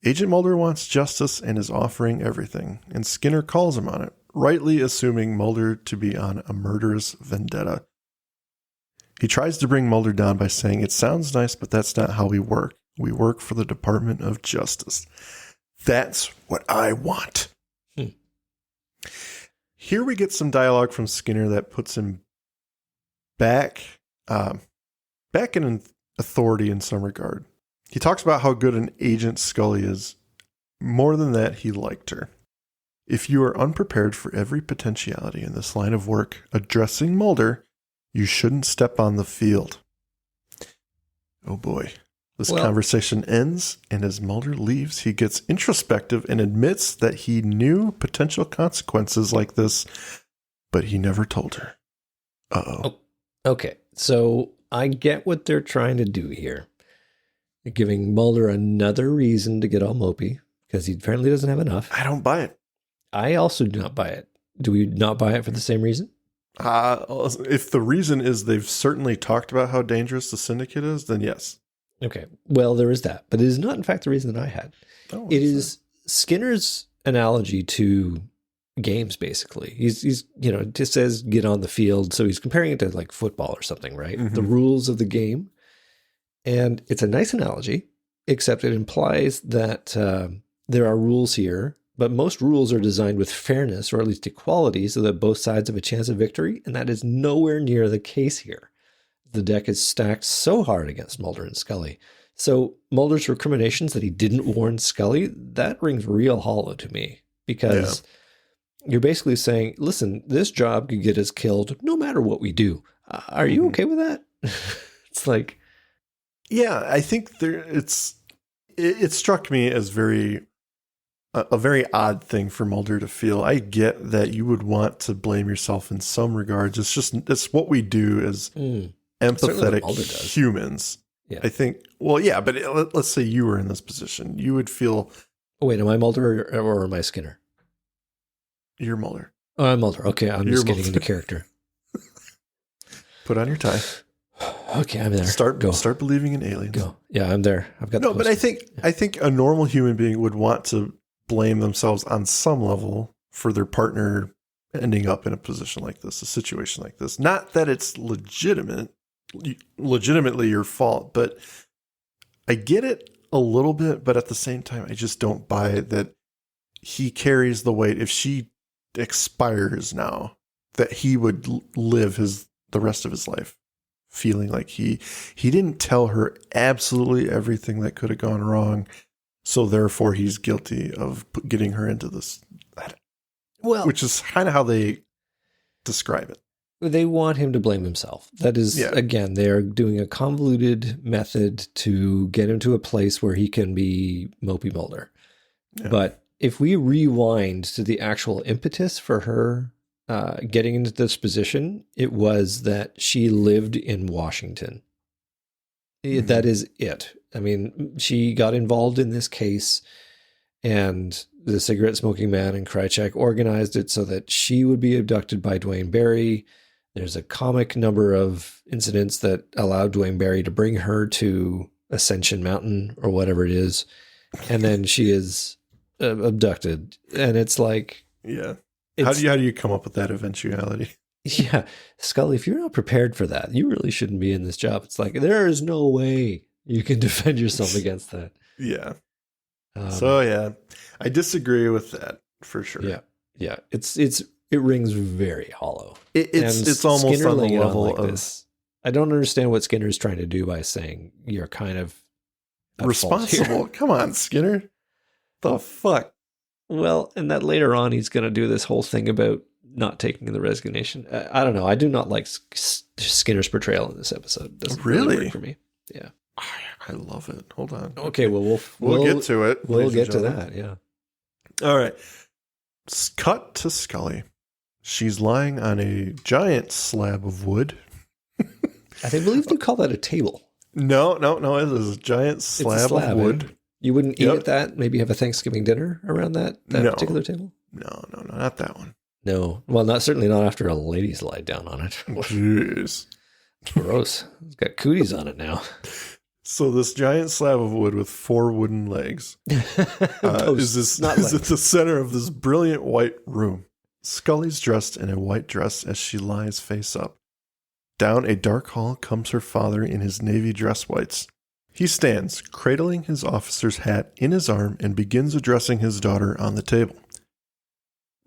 [SPEAKER 1] Agent Mulder wants justice and is offering everything, and Skinner calls him on it, rightly assuming Mulder to be on a murderous vendetta. He tries to bring Mulder down by saying, it sounds nice, but that's not how we work. We work for the Department of Justice. That's what I want. Here we get some dialogue from Skinner that puts him back in authority in some regard. He talks about how good an agent Scully is. More than that, he liked her. If you are unprepared for every potentiality in this line of work, addressing Mulder, you shouldn't step on the field. Oh boy. This conversation ends, and as Mulder leaves, he gets introspective and admits that he knew potential consequences like this, but he never told her. Uh-oh.
[SPEAKER 2] Okay, so I get what they're trying to do here. They're giving Mulder another reason to get all mopey, because he apparently doesn't have enough.
[SPEAKER 1] I don't buy it.
[SPEAKER 2] I also do not buy it. Do we not buy it for the same reason?
[SPEAKER 1] If the reason is they've certainly talked about how dangerous the syndicate is, then yes.
[SPEAKER 2] Okay, well, there is that. But it is not, in fact, the reason that I had.
[SPEAKER 1] Oh,
[SPEAKER 2] it is Skinner's analogy to games, basically. He's it just says get on the field. So he's comparing it to like football or something, right?
[SPEAKER 1] Mm-hmm.
[SPEAKER 2] The rules of the game. And it's a nice analogy, except it implies that there are rules here, but most rules are designed with fairness or at least equality so that both sides have a chance of victory. And that is nowhere near the case here. The deck is stacked so hard against Mulder and Scully. So Mulder's recriminations that he didn't warn Scully, that rings real hollow to me because you're basically saying, listen, this job could get us killed no matter what we do. Are you okay with that? It's like...
[SPEAKER 1] Yeah, I think it struck me as a very odd thing for Mulder to feel. I get that you would want to blame yourself in some regards. It's what we do as empathetic humans.
[SPEAKER 2] Yeah.
[SPEAKER 1] I think, but let's say you were in this position. You would feel...
[SPEAKER 2] Oh, wait, am I Mulder or am I Skinner?
[SPEAKER 1] You're Mulder.
[SPEAKER 2] Oh, I'm Mulder. Okay, I'm just getting into character.
[SPEAKER 1] Put on your tie.
[SPEAKER 2] Okay, I'm there.
[SPEAKER 1] Start believing in aliens.
[SPEAKER 2] Go. Yeah, I'm there. I've got
[SPEAKER 1] No,
[SPEAKER 2] the
[SPEAKER 1] but I
[SPEAKER 2] posters.
[SPEAKER 1] think a normal human being would want to blame themselves on some level for their partner ending up in a position like this, a situation like this. Not that it's legitimately your fault, but I get it a little bit, but at the same time, I just don't buy that he carries the weight. If she expires now, that he would live the rest of his life feeling like he didn't tell her absolutely everything that could have gone wrong, so therefore he's guilty of getting her into this.
[SPEAKER 2] Well,
[SPEAKER 1] Which is kind of how they describe it.
[SPEAKER 2] they want him to blame himself. That is, again, they are doing a convoluted method to get him to a place where he can be Mopey Mulder.
[SPEAKER 1] Yeah.
[SPEAKER 2] But if we rewind to the actual impetus for her getting into this position, it was that she lived in Washington.
[SPEAKER 1] Mm-hmm.
[SPEAKER 2] That is it. I mean, she got involved in this case, and the cigarette smoking man and Krychek organized it so that she would be abducted by Dwayne Barry. There's a comic number of incidents that allowed Dwayne Barry to bring her to Ascension Mountain or whatever it is. And then she is abducted. And it's like,
[SPEAKER 1] yeah. How do you come up with that eventuality?
[SPEAKER 2] Yeah. Scully, if you're not prepared for that, you really shouldn't be in this job. It's like, there is no way you can defend yourself against that.
[SPEAKER 1] Yeah. So I disagree with that for sure.
[SPEAKER 2] Yeah. Yeah. It rings very hollow.
[SPEAKER 1] It's almost
[SPEAKER 2] Skinner
[SPEAKER 1] on the
[SPEAKER 2] laying it
[SPEAKER 1] level
[SPEAKER 2] like
[SPEAKER 1] of
[SPEAKER 2] this. I don't understand what Skinner's trying to do by saying you're kind of at fault here.
[SPEAKER 1] responsible. Come on, Skinner. The fuck?
[SPEAKER 2] Well, and that later on he's going to do this whole thing about not taking the resignation. I don't know. I do not like Skinner's portrayal in this episode. It doesn't really work for me. Yeah.
[SPEAKER 1] I love it. Hold on.
[SPEAKER 2] Okay, well,
[SPEAKER 1] we'll get to it.
[SPEAKER 2] We'll get to that, yeah.
[SPEAKER 1] All right. Cut to Scully. She's lying on a giant slab of wood.
[SPEAKER 2] I believe you call that a table.
[SPEAKER 1] No. It is a giant slab of wood.
[SPEAKER 2] Eh? You wouldn't eat at that? Maybe have a Thanksgiving dinner around that particular table?
[SPEAKER 1] No, not that one.
[SPEAKER 2] No. Well, certainly not after a lady's lied down on it.
[SPEAKER 1] Jeez.
[SPEAKER 2] Gross. It's got cooties on it now.
[SPEAKER 1] So this giant slab of wood with 4 wooden legs is at the center of this brilliant white room. Scully's dressed in a white dress as she lies face up. Down a dark hall comes her father in his navy dress whites. He stands, cradling his officer's hat in his arm, and begins addressing his daughter on the table.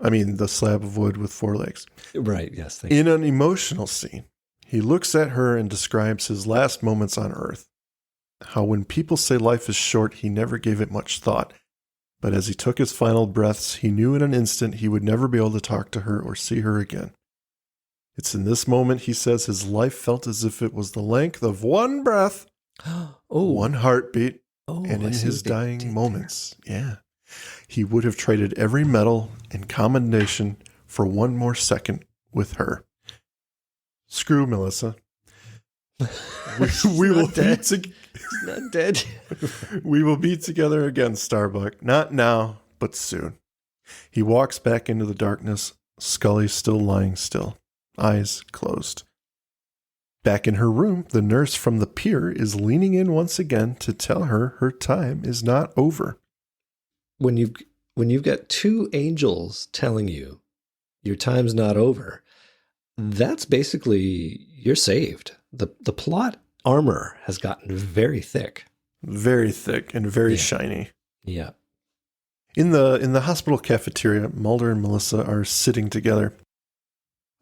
[SPEAKER 1] I mean, the slab of wood with 4 legs.
[SPEAKER 2] Right, yes.
[SPEAKER 1] In an emotional scene, he looks at her and describes his last moments on Earth. How when people say life is short, he never gave it much thought. But as he took his final breaths, he knew in an instant he would never be able to talk to her or see her again. It's in this moment, he says, his life felt as if it was the length of one breath, one heartbeat, and in his dying moments, he would have traded every medal and commendation for one more second with her. Screw Melissa. We will be
[SPEAKER 2] He's not dead.
[SPEAKER 1] We will be together again, Starbuck. Not now, but soon. He walks back into the darkness, Scully still lying still, eyes closed. Back in her room, the nurse from the pier is leaning in once again to tell her her time is not over.
[SPEAKER 2] When you've got 2 angels telling you your time's not over, that's basically you're saved. The plot armor has gotten very thick.
[SPEAKER 1] Very thick and very shiny.
[SPEAKER 2] Yeah.
[SPEAKER 1] In the hospital cafeteria, Mulder and Melissa are sitting together.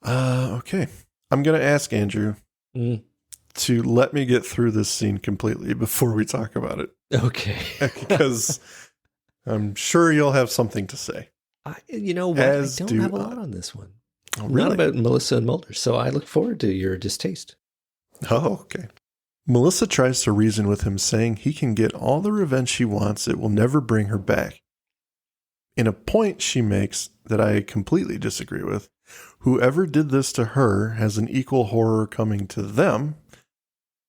[SPEAKER 1] Okay. I'm going to ask Andrew to let me get through this scene completely before we talk about it.
[SPEAKER 2] Okay.
[SPEAKER 1] Because I'm sure you'll have something to say.
[SPEAKER 2] You know what? I don't have a lot on this one.
[SPEAKER 1] Oh, really?
[SPEAKER 2] Not about Melissa and Mulder, so I look forward to your distaste.
[SPEAKER 1] Oh, okay. Melissa tries to reason with him, saying he can get all the revenge he wants. It will never bring her back. In a point she makes that I completely disagree with, whoever did this to her has an equal horror coming to them.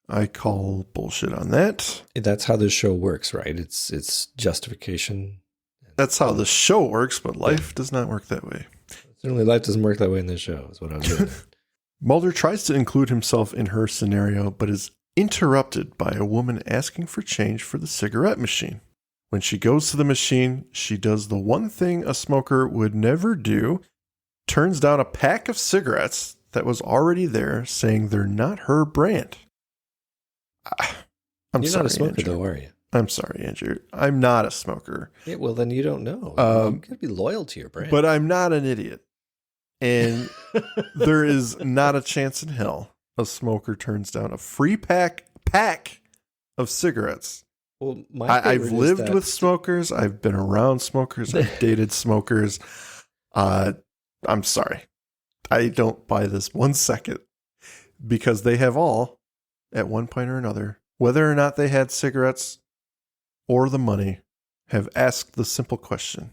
[SPEAKER 1] I call bullshit on that.
[SPEAKER 2] That's how this show works, right? It's justification.
[SPEAKER 1] That's how the show works, but life does not work that way.
[SPEAKER 2] Certainly life doesn't work that way in this show, is what I was doing.
[SPEAKER 1] Mulder tries to include himself in her scenario, but is interrupted by a woman asking for change for the cigarette machine. When she goes to the machine, she does the one thing a smoker would never do, turns down a pack of cigarettes that was already there, saying they're not her brand. I'm
[SPEAKER 2] You're
[SPEAKER 1] sorry,
[SPEAKER 2] not a smoker,
[SPEAKER 1] Andrew.
[SPEAKER 2] though, are you?
[SPEAKER 1] I'm sorry, Andrew. I'm not a smoker.
[SPEAKER 2] Yeah, well, then you don't know. You got to be loyal to your brand.
[SPEAKER 1] But I'm not an idiot. And there is not a chance in hell a smoker turns down a free pack of cigarettes.
[SPEAKER 2] Well,
[SPEAKER 1] I've lived with smokers. I've been around smokers. I've dated smokers. I'm sorry. I don't buy this 1 second, because they have all, at one point or another, whether or not they had cigarettes or the money, have asked the simple question,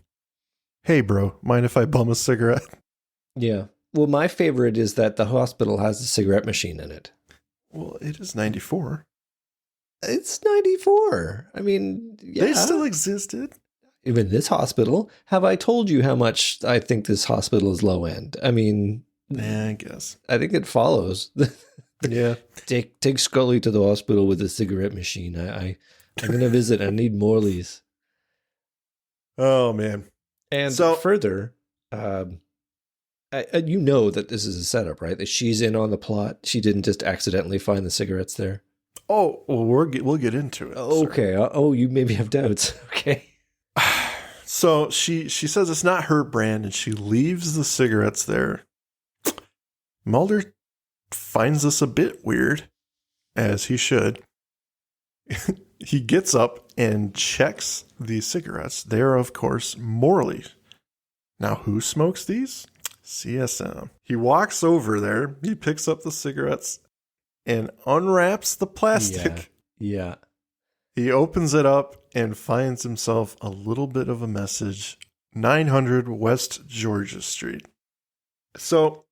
[SPEAKER 1] "Hey, bro, mind if I bum a cigarette?"
[SPEAKER 2] Yeah. Well, my favorite is that the hospital has a cigarette machine in it.
[SPEAKER 1] Well, it is 94.
[SPEAKER 2] It's 94. I mean, yeah.
[SPEAKER 1] They still existed.
[SPEAKER 2] Even this hospital. Have I told you how much I think this hospital is low end? I mean,
[SPEAKER 1] Yeah, I guess.
[SPEAKER 2] I think it follows.
[SPEAKER 1] Yeah.
[SPEAKER 2] Take Scully to the hospital with a cigarette machine. I'm going to visit. I need Morley's.
[SPEAKER 1] Oh, man.
[SPEAKER 2] And
[SPEAKER 1] So-
[SPEAKER 2] further, you know that this is a setup, right? That she's in on the plot. She didn't just accidentally find the cigarettes there.
[SPEAKER 1] Oh, well, we'll get into it.
[SPEAKER 2] Okay. Oh, you maybe have doubts. Okay.
[SPEAKER 1] So she says it's not her brand, and she leaves the cigarettes there. Mulder finds this a bit weird, as he should. He gets up and checks the cigarettes. They are, of course, Morley's. Now, who smokes these? CSM. He walks over there. He picks up the cigarettes and unwraps the plastic.
[SPEAKER 2] Yeah.
[SPEAKER 1] He opens it up and finds himself a little bit of a message. 900 West Georgia Street. So,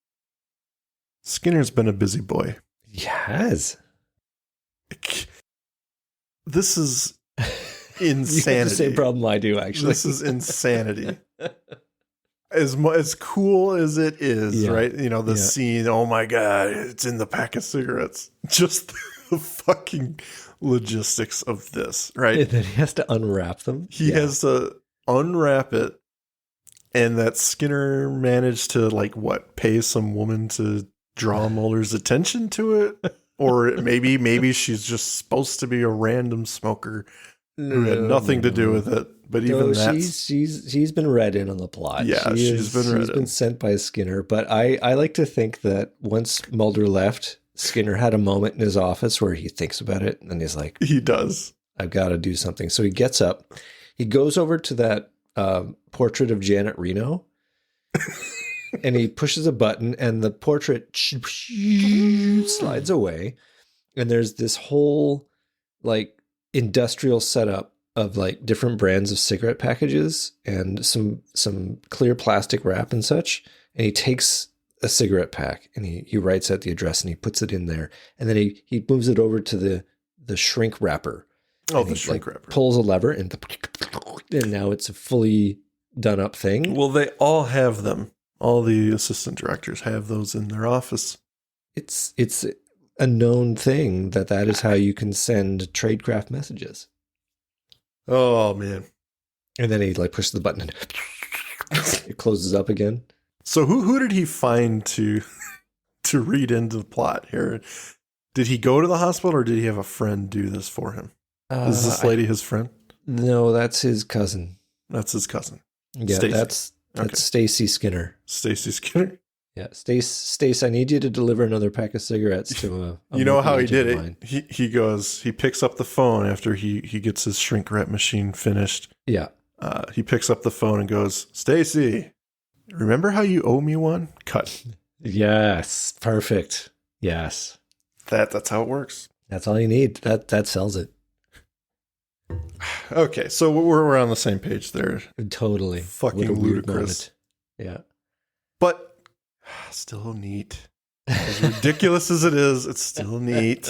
[SPEAKER 1] Skinner's been a busy boy.
[SPEAKER 2] Yes.
[SPEAKER 1] This is
[SPEAKER 2] You have
[SPEAKER 1] insanity.
[SPEAKER 2] the same problem I do, actually.
[SPEAKER 1] This is insanity. As cool as it is,
[SPEAKER 2] Yeah.
[SPEAKER 1] right? You know, the
[SPEAKER 2] Yeah.
[SPEAKER 1] scene, oh my God, it's in the pack of cigarettes. Just the fucking logistics of this, right?
[SPEAKER 2] And then he has to unwrap them.
[SPEAKER 1] He has to unwrap it, and that Skinner managed to, like, what, pay some woman to draw Mulder's attention to it? Or maybe she's just supposed to be a random smoker who had nothing to do with it. But even that's...
[SPEAKER 2] she's been read in on the plot.
[SPEAKER 1] Yeah, she's been
[SPEAKER 2] sent by Skinner. But I like to think that once Mulder left, Skinner had a moment in his office where he thinks about it, and he's like,
[SPEAKER 1] He does.
[SPEAKER 2] I've got to do something. So he gets up, he goes over to that portrait of Janet Reno, and he pushes a button, and the portrait slides away, and there's this whole like industrial setup of like different brands of cigarette packages and some clear plastic wrap and such. And he takes a cigarette pack and he writes out the address and he puts it in there, and then he moves it over to the shrink wrapper.
[SPEAKER 1] Oh,
[SPEAKER 2] And
[SPEAKER 1] the
[SPEAKER 2] he,
[SPEAKER 1] shrink
[SPEAKER 2] like,
[SPEAKER 1] wrapper.
[SPEAKER 2] pulls a lever and now it's a fully done up thing.
[SPEAKER 1] Well, they all have them. All the assistant directors have those in their office.
[SPEAKER 2] It's a known thing that is how you can send tradecraft messages.
[SPEAKER 1] Oh, man.
[SPEAKER 2] And then he like pushes the button and it closes up again.
[SPEAKER 1] So who did he find to read into the plot here? Did he go to the hospital, or did he have a friend do this for him? Is this lady his friend?
[SPEAKER 2] No, that's his cousin.
[SPEAKER 1] That's his cousin.
[SPEAKER 2] Yeah,
[SPEAKER 1] Stacy.
[SPEAKER 2] that's
[SPEAKER 1] Okay.
[SPEAKER 2] Stacy Skinner.
[SPEAKER 1] Stacy Skinner.
[SPEAKER 2] Yeah, Stace, I need you to deliver another pack of cigarettes to a
[SPEAKER 1] You know how he
[SPEAKER 2] agent
[SPEAKER 1] did
[SPEAKER 2] of
[SPEAKER 1] it?
[SPEAKER 2] mine.
[SPEAKER 1] He picks up the phone after he gets his shrink wrap machine finished.
[SPEAKER 2] Yeah.
[SPEAKER 1] He picks up the phone and goes, "Stacy, remember how you owe me one?" Cut.
[SPEAKER 2] Yes. Perfect. Yes.
[SPEAKER 1] That's how it works.
[SPEAKER 2] That's all you need. That sells it.
[SPEAKER 1] Okay, so we're on the same page there.
[SPEAKER 2] Totally.
[SPEAKER 1] Fucking
[SPEAKER 2] What a weird
[SPEAKER 1] ludicrous.
[SPEAKER 2] moment.
[SPEAKER 1] But still neat. As ridiculous as it is, it's still neat.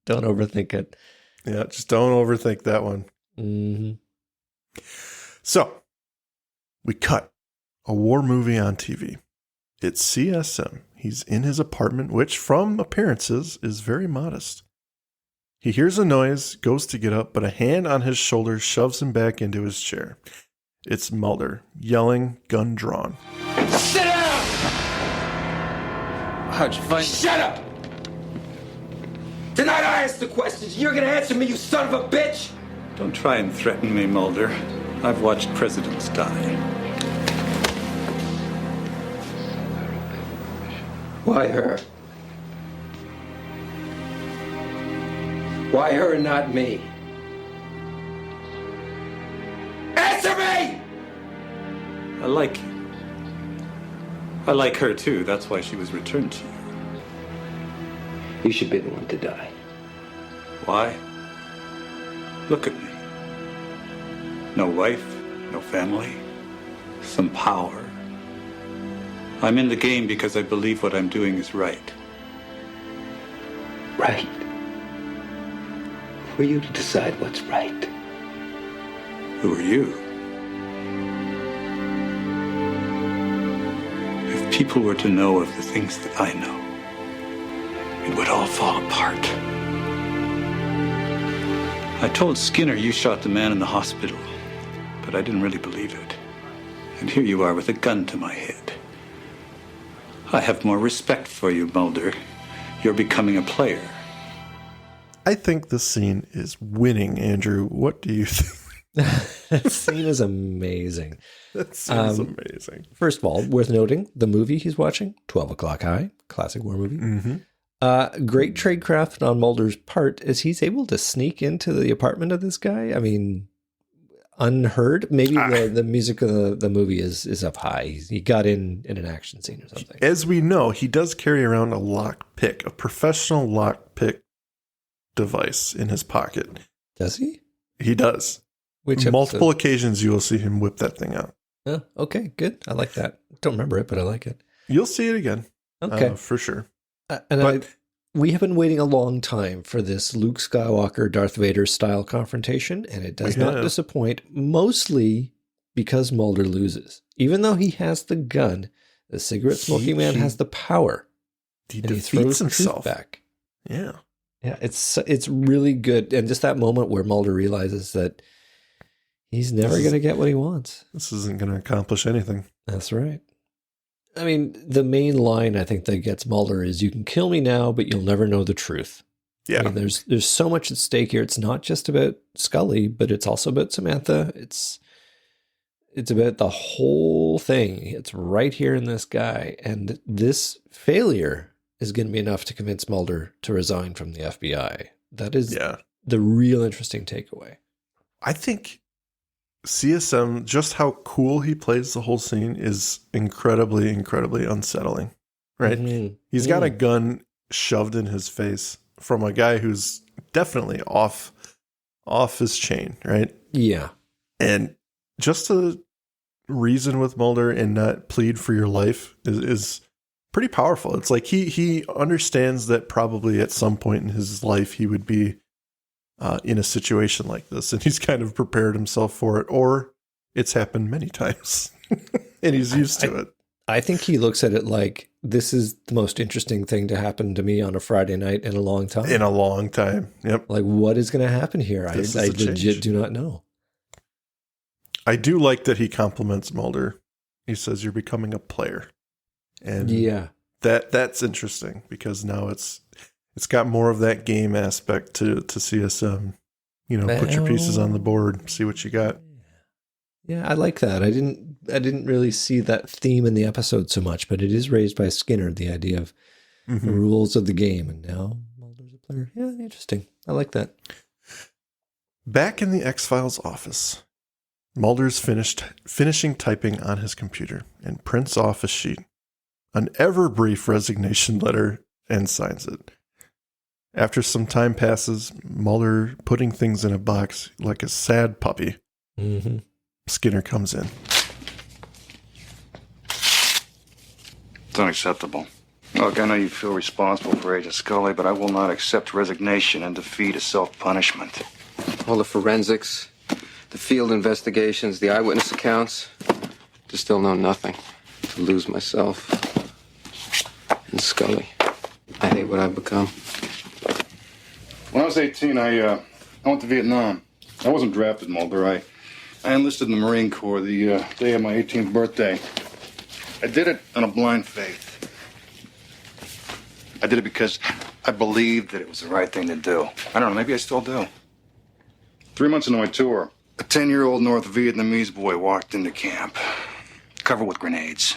[SPEAKER 2] Don't overthink it.
[SPEAKER 1] Yeah, just don't overthink that one.
[SPEAKER 2] Mm-hmm.
[SPEAKER 1] So, we cut a war movie on TV. It's CSM. He's in his apartment, which from appearances is very modest. He hears a noise, goes to get up, but a hand on his shoulder shoves him back into his chair. It's Mulder, yelling, gun drawn.
[SPEAKER 6] Sit down!
[SPEAKER 7] How'd you find
[SPEAKER 6] Shut up! Tonight I ask the questions. You're gonna answer me, you son of a bitch!
[SPEAKER 7] Don't try and threaten me, Mulder. I've watched presidents die.
[SPEAKER 6] Why her? Why her and not me? Answer me!
[SPEAKER 7] I like you. I like her too. That's why she was returned to you.
[SPEAKER 6] You should be the one to die.
[SPEAKER 7] Why? Look at me. No wife, no family, some power. I'm in the game because I believe what I'm doing is right.
[SPEAKER 6] Right. For you to decide what's right.
[SPEAKER 7] Who are you? If people were to know of the things that I know, it would all fall apart. I told Skinner you shot the man in the hospital, but I didn't really believe it. And here you are with a gun to my head. I have more respect for you, Mulder. You're becoming a player.
[SPEAKER 1] I think this scene is winning, Andrew. What do you think?
[SPEAKER 2] That scene is amazing.
[SPEAKER 1] That scene is amazing.
[SPEAKER 2] First of all, worth noting, the movie he's watching, 12 O'Clock High, classic war movie.
[SPEAKER 1] Mm-hmm.
[SPEAKER 2] Great tradecraft on Mulder's part as he's able to sneak into the apartment of this guy. I mean, unheard. Maybe the music of the movie is up high. He got in an action scene or something.
[SPEAKER 1] As we know, he does carry around a lock pick, a professional lock pick device in his pocket.
[SPEAKER 2] Does he?
[SPEAKER 1] He does.
[SPEAKER 2] Which
[SPEAKER 1] multiple
[SPEAKER 2] episode?
[SPEAKER 1] occasions you will see him whip that thing out.
[SPEAKER 2] Oh, okay, good. I like that. Don't remember it, but I like it.
[SPEAKER 1] You'll see it again.
[SPEAKER 2] Okay.
[SPEAKER 1] For sure.
[SPEAKER 2] We have been waiting a long time for this Luke Skywalker, Darth Vader style confrontation, and it does not disappoint, mostly because Mulder loses. Even though he has the gun, the cigarette smoking man has the power.
[SPEAKER 1] He
[SPEAKER 2] and
[SPEAKER 1] defeats
[SPEAKER 2] he throws
[SPEAKER 1] himself.
[SPEAKER 2] the truth back.
[SPEAKER 1] Yeah.
[SPEAKER 2] Yeah, it's really good. And just that moment where Mulder realizes that he's never going to get what he wants.
[SPEAKER 1] This isn't going to accomplish anything.
[SPEAKER 2] That's right. I mean, the main line I think that gets Mulder is, "You can kill me now, but you'll never know the truth."
[SPEAKER 1] Yeah.
[SPEAKER 2] I mean, there's so much at stake here. It's not just about Scully, but it's also about Samantha. It's about the whole thing. It's right here in this guy. And this failure is going to be enough to convince Mulder to resign from the FBI. That is the real interesting takeaway.
[SPEAKER 1] I think CSM, just how cool he plays the whole scene is incredibly, incredibly unsettling, right?
[SPEAKER 2] Mm-hmm.
[SPEAKER 1] He's got a gun shoved in his face from a guy who's definitely off his chain, right?
[SPEAKER 2] Yeah.
[SPEAKER 1] And just to reason with Mulder and not plead for your life is pretty powerful. It's like he understands that probably at some point in his life he would be in a situation like this, and he's kind of prepared himself for it, or it's happened many times and he's used to it.
[SPEAKER 2] I think he looks at it like, this is the most interesting thing to happen to me on a Friday night in a long time.
[SPEAKER 1] In a long time. Yep.
[SPEAKER 2] Like, what is going to happen here? I legit do not know.
[SPEAKER 1] I do like that he compliments Mulder. He says, "You're becoming a player." And that's interesting because now it's got more of that game aspect to CSM. Put your pieces on the board, see what you got.
[SPEAKER 2] Yeah, I like that. I didn't really see that theme in the episode so much, but it is raised by Skinner, the idea of the rules of the game, and now Mulder's a player. Yeah, interesting. I like that.
[SPEAKER 1] Back in the X-Files office, Mulder's finishing typing on his computer and prints off a sheet, an ever-brief resignation letter, and signs it. After some time passes, Mulder putting things in a box like a sad puppy.
[SPEAKER 2] Mm-hmm.
[SPEAKER 1] Skinner comes in.
[SPEAKER 8] It's unacceptable. Look, I know you feel responsible for Agent Scully, but I will not accept resignation and defeat as self-punishment.
[SPEAKER 5] All the forensics, the field investigations, the eyewitness accounts, to still know nothing, to lose myself. And Scully. I hate what I've become.
[SPEAKER 8] When I was 18, I went to Vietnam. I wasn't drafted, Mulder. I enlisted in the Marine Corps the day of my 18th birthday. I did it on a blind faith. I did it because I believed that it was the right thing to do. I don't know, maybe I still do. 3 months into my tour, a 10-year-old North Vietnamese boy walked into camp, covered with grenades.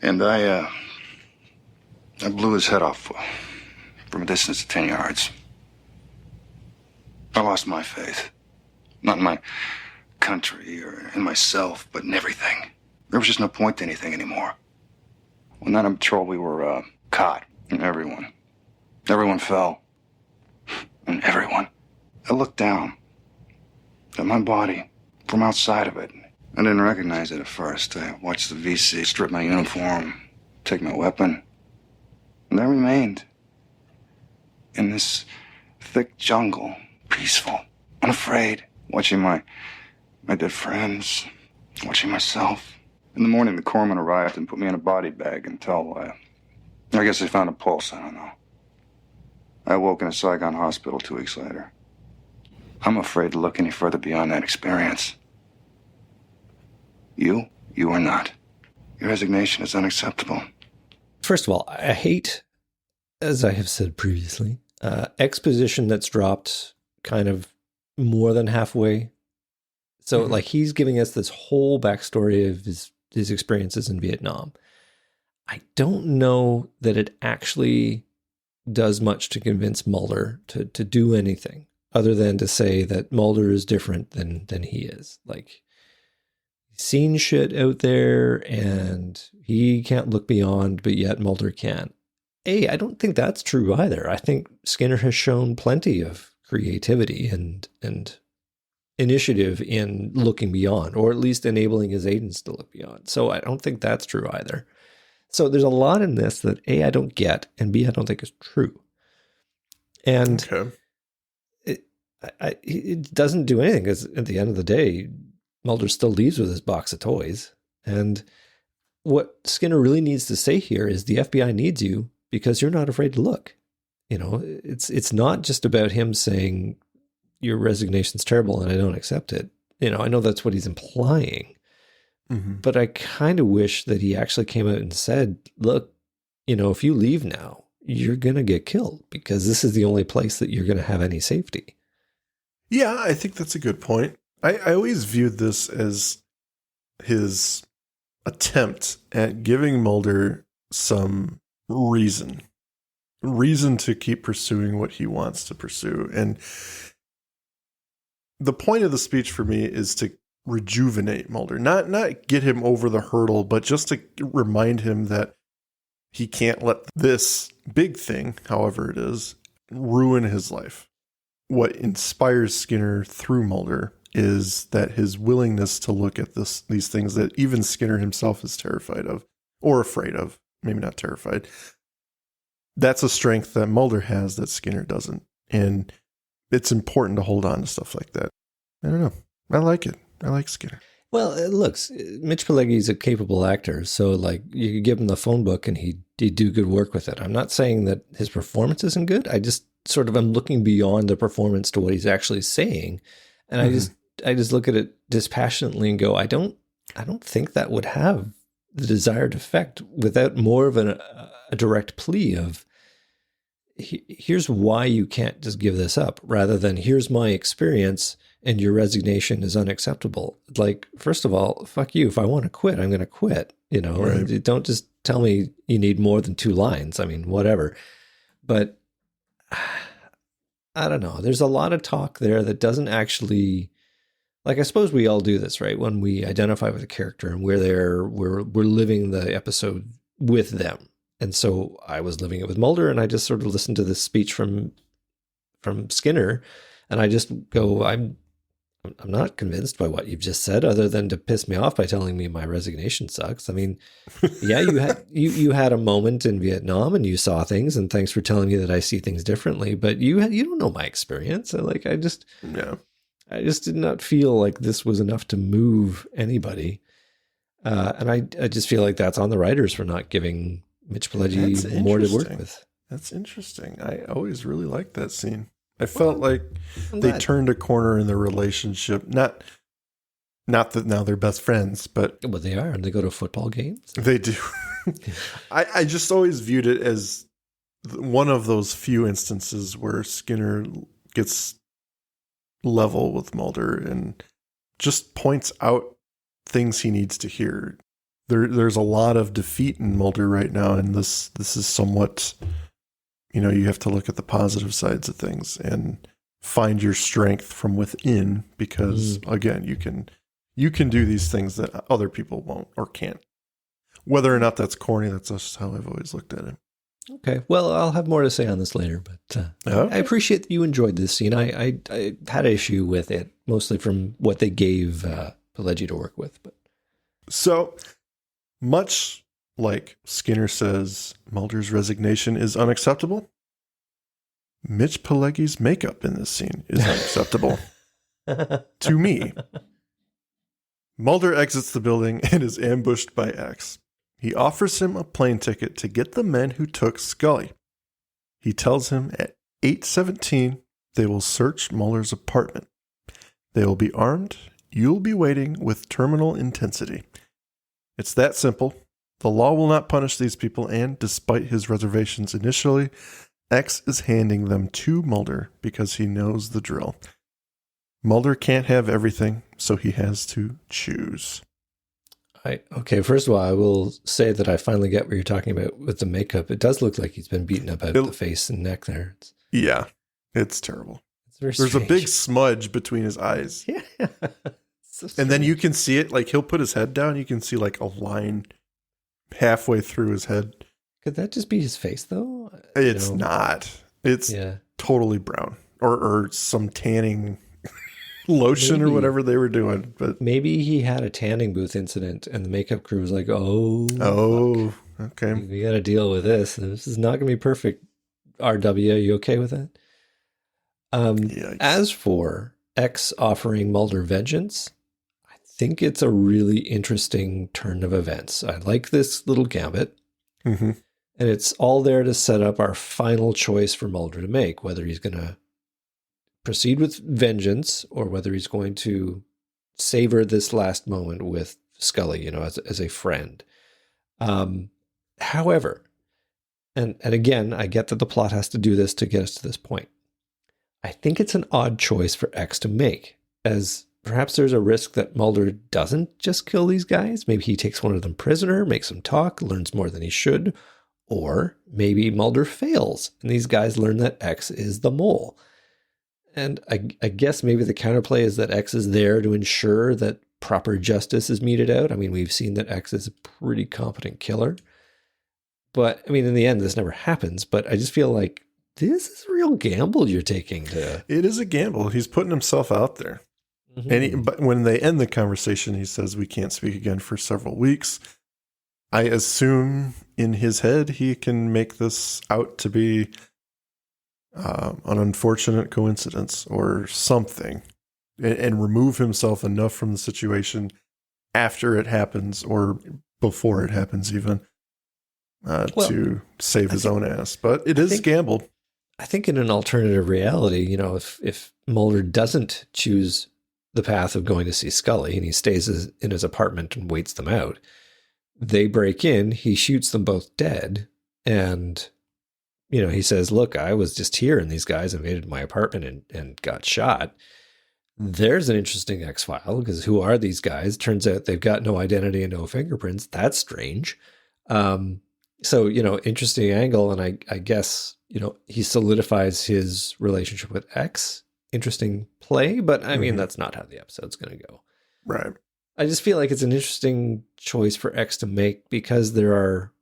[SPEAKER 8] And I blew his head off from a distance of 10 yards. I lost my faith. Not in my country or in myself, but in everything. There was just no point to anything anymore. When that on patrol, we were caught. And everyone fell. And everyone. I looked down at my body from outside of it. I didn't recognize it at first. I watched the VC strip my uniform, take my weapon. And I remained in this thick jungle, peaceful, unafraid, watching my dead friends, watching myself. In the morning, the corpsman arrived and put me in a body bag until, I guess they found a pulse, I don't know. I awoke in a Saigon hospital 2 weeks later. I'm afraid to look any further beyond that experience. You are not. Your resignation is unacceptable.
[SPEAKER 2] First of all, I hate, as I have said previously, exposition that's dropped kind of more than halfway. So, like, he's giving us this whole backstory of his experiences in Vietnam. I don't know that it actually does much to convince Mulder to do anything other than to say that Mulder is different than he is. Like, he's seen shit out there and he can't look beyond, but yet Mulder can. I don't think that's true either. I think Skinner has shown plenty of creativity and initiative in looking beyond, or at least enabling his agents to look beyond. So I don't think that's true either. So there's a lot in this that A, I don't get, and B, I don't think is true. And it doesn't do anything, because at the end of the day, Mulder still leaves with his box of toys. And what Skinner really needs to say here is the FBI needs you because you're not afraid to look. You know, it's not just about him saying your resignation's terrible and I don't accept it. You know, I know that's what he's implying. Mm-hmm. But I kind of wish that he actually came out and said, look, you know, if you leave now, you're going to get killed because this is the only place that you're going to have any safety.
[SPEAKER 1] Yeah, I think that's a good point. I always viewed this as his attempt at giving Mulder some reason to keep pursuing what he wants to pursue. And the point of the speech for me is to rejuvenate Mulder, not get him over the hurdle, but just to remind him that he can't let this big thing, however it is, ruin his life. What inspires Skinner through Mulder is that his willingness to look at these things that even Skinner himself is terrified of, or afraid of, maybe not terrified. That's a strength that Mulder has that Skinner doesn't. And it's important to hold on to stuff like that. I don't know. I like it. I like Skinner.
[SPEAKER 2] Well, looks, Mitch Pileggi's a capable actor, so like you could give him the phone book and he'd do good work with it. I'm not saying that his performance isn't good. I just sort of am looking beyond the performance to what he's actually saying, and I just look at it dispassionately and go, I don't think that would have the desired effect without more of a direct plea of here's why you can't just give this up, rather than here's my experience and your resignation is unacceptable. Like, first of all, fuck you. If I want to quit, I'm going to quit. You know, right. Don't just tell me you need more than 2 lines. I mean, whatever. But I don't know. There's a lot of talk there that doesn't actually, like, I suppose we all do this, right? When we identify with a character and we're there, we're living the episode with them. And so I was living it with Mulder, and I just sort of listened to this speech from Skinner, and I just go, I'm not convinced by what you've just said, other than to piss me off by telling me my resignation sucks. I mean, yeah, you had a moment in Vietnam and you saw things, and thanks for telling me that I see things differently. But you don't know my experience. I just did not feel like this was enough to move anybody, and I just feel like that's on the writers for not giving Mitch Pileggi more to work with.
[SPEAKER 1] That's interesting. I always really liked that scene. I felt like
[SPEAKER 2] I'm
[SPEAKER 1] they
[SPEAKER 2] glad.
[SPEAKER 1] turned a corner in their relationship. Not that now they're best friends, but
[SPEAKER 2] Well, they are, and they go to football games.
[SPEAKER 1] they do. I just always viewed it as one of those few instances where Skinner gets level with Mulder and just points out things he needs to hear. There's a lot of defeat in Mulder right now, and this is somewhat, you have to look at the positive sides of things and find your strength from within, because again, you can do these things that other people won't or can't. Whether or not that's corny, that's just how I've always looked at it.
[SPEAKER 2] Okay. Well, I'll have more to say on this later, but I appreciate that you enjoyed this scene. I had an issue with it, mostly from what they gave Pileggi to work with. But
[SPEAKER 1] so, much like Skinner says Mulder's resignation is unacceptable, Mitch Pileggi's makeup in this scene is unacceptable to me. Mulder exits the building and is ambushed by X. He offers him a plane ticket to get the men who took Scully. He tells him at 8:17 they will search Mulder's apartment. They will be armed. You'll be waiting with terminal intensity. It's that simple. The law will not punish these people, and despite his reservations initially, X is handing them to Mulder because he knows the drill. Mulder can't have everything, so he has to choose.
[SPEAKER 2] Okay, first of all, I will say that I finally get what you're talking about with the makeup. It does look like he's been beaten about the face and neck there.
[SPEAKER 1] It's terrible.
[SPEAKER 2] It's very
[SPEAKER 1] There's
[SPEAKER 2] strange.
[SPEAKER 1] a big smudge between his eyes.
[SPEAKER 2] Yeah. So
[SPEAKER 1] and then you can see it, like he'll put his head down, you can see like a line halfway through his head.
[SPEAKER 2] Could that just be his face, though?
[SPEAKER 1] It's not. It's totally brown. Or some tanning lotion or whatever they were doing. But
[SPEAKER 2] maybe he had a tanning booth incident and the makeup crew was like,
[SPEAKER 1] okay,
[SPEAKER 2] we got to deal with this. This is not going to be perfect. RW, are you okay with that? As for X offering Mulder vengeance, I think it's a really interesting turn of events. I like this little gambit.
[SPEAKER 1] Mm-hmm.
[SPEAKER 2] And it's all there to set up our final choice for Mulder to make, whether he's going to proceed with vengeance or whether he's going to savor this last moment with Scully, as a friend. However, and again, I get that the plot has to do this to get us to this point. I think it's an odd choice for X to make, as perhaps there's a risk that Mulder doesn't just kill these guys. Maybe he takes one of them prisoner, makes them talk, learns more than he should, or maybe Mulder fails and these guys learn that X is the mole. And I guess maybe the counterplay is that X is there to ensure that proper justice is meted out. I mean, we've seen that X is a pretty competent killer. But, I mean, in the end, this never happens. But I just feel like this is a real gamble you're taking.
[SPEAKER 1] It is a gamble. He's putting himself out there. Mm-hmm. And but when they end the conversation, he says, we can't speak again for several weeks. I assume in his head, he can make this out to be an unfortunate coincidence or something, and remove himself enough from the situation after it happens or before it happens even to save his own ass. But it is a gamble.
[SPEAKER 2] I think in an alternative reality, if Mulder doesn't choose the path of going to see Scully and he stays in his apartment and waits them out, they break in, he shoots them both dead, and he says, look, I was just here and these guys invaded my apartment and got shot. There's an interesting X-file, because who are these guys? Turns out they've got no identity and no fingerprints. That's strange. So, interesting angle. And I guess, he solidifies his relationship with X. Interesting play, but I mean, that's not how the episode's going to go.
[SPEAKER 1] Right.
[SPEAKER 2] I just feel like it's an interesting choice for X to make, because there are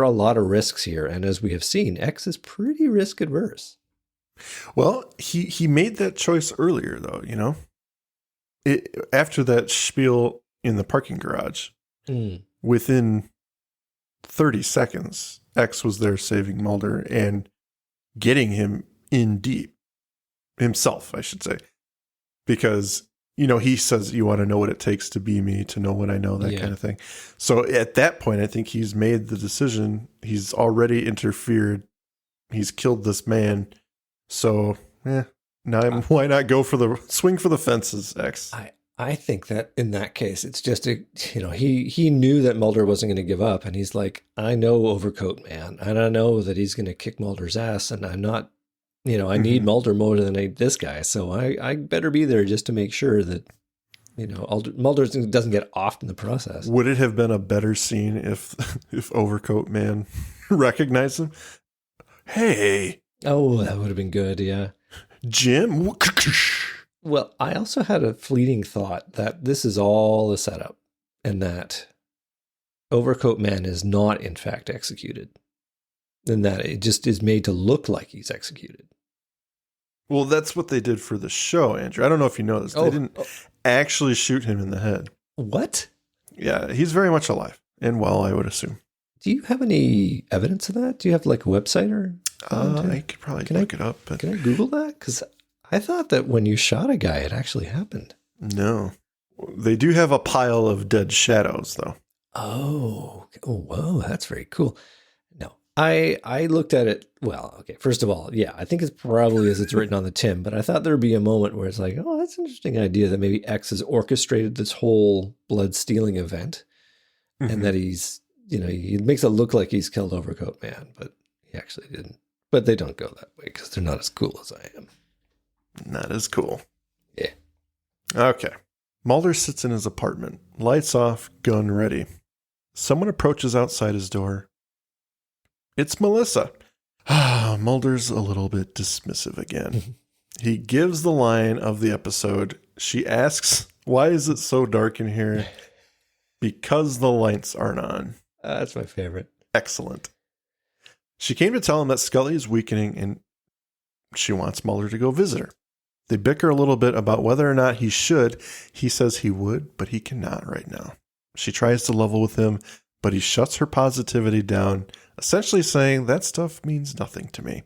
[SPEAKER 2] a lot of risks here. And as we have seen, X is pretty risk adverse.
[SPEAKER 1] Well, he made that choice earlier, though, after that spiel in the parking garage, within 30 seconds, X was there saving Mulder and getting him in deep himself, I should say, because he says, you want to know what it takes to be me, to know what I know, that kind of thing. So at that point, I think he's made the decision. He's already interfered. He's killed this man. So, why not go for swing for the fences, X?
[SPEAKER 2] I think that in that case, it's just he knew that Mulder wasn't going to give up, and he's like, I know Overcoat Man, and I know that he's going to kick Mulder's ass, and I'm not, I need Mulder more than I need this guy, so I better be there just to make sure that Mulder doesn't get off in the process.
[SPEAKER 1] Would it have been a better scene if Overcoat Man recognized him? Hey,
[SPEAKER 2] oh, that would have been good, yeah.
[SPEAKER 1] Jim.
[SPEAKER 2] Well, I also had a fleeting thought that this is all a setup and that Overcoat Man is not, in fact, executed. And that it just is made to look like he's executed.
[SPEAKER 1] Well, that's what they did for the show, Andrew. I don't know if you know this. They didn't actually shoot him in the head.
[SPEAKER 2] What?
[SPEAKER 1] Yeah, he's very much alive and well, I would assume.
[SPEAKER 2] Do you have any evidence of that? Do you have like a website or?
[SPEAKER 1] I could probably look it up. But
[SPEAKER 2] can I Google that? Because I thought that when you shot a guy, it actually happened.
[SPEAKER 1] No. They do have a pile of dead shadows, though.
[SPEAKER 2] Oh, whoa, that's very cool. No, I looked at it. Well, okay, first of all, yeah, I think it's probably as it's written on the tin, but I thought there would be a moment where it's like, oh, that's an interesting idea that maybe X has orchestrated this whole blood stealing event and that he's, he makes it look like he's killed Overcoat Man, but he actually didn't. But they don't go that way because they're not as cool as I am.
[SPEAKER 1] Not as cool.
[SPEAKER 2] Yeah.
[SPEAKER 1] Okay. Mulder sits in his apartment, lights off, gun ready. Someone approaches outside his door. It's Melissa. Mulder's a little bit dismissive again. He gives the line of the episode. She asks, why is it so dark in here? Because the lights aren't on.
[SPEAKER 2] That's my favorite.
[SPEAKER 1] Excellent. She came to tell him that Scully is weakening and she wants Mulder to go visit her. They bicker a little bit about whether or not he should. He says he would, but he cannot right now. She tries to level with him, but he shuts her positivity down, essentially saying that stuff means nothing to me.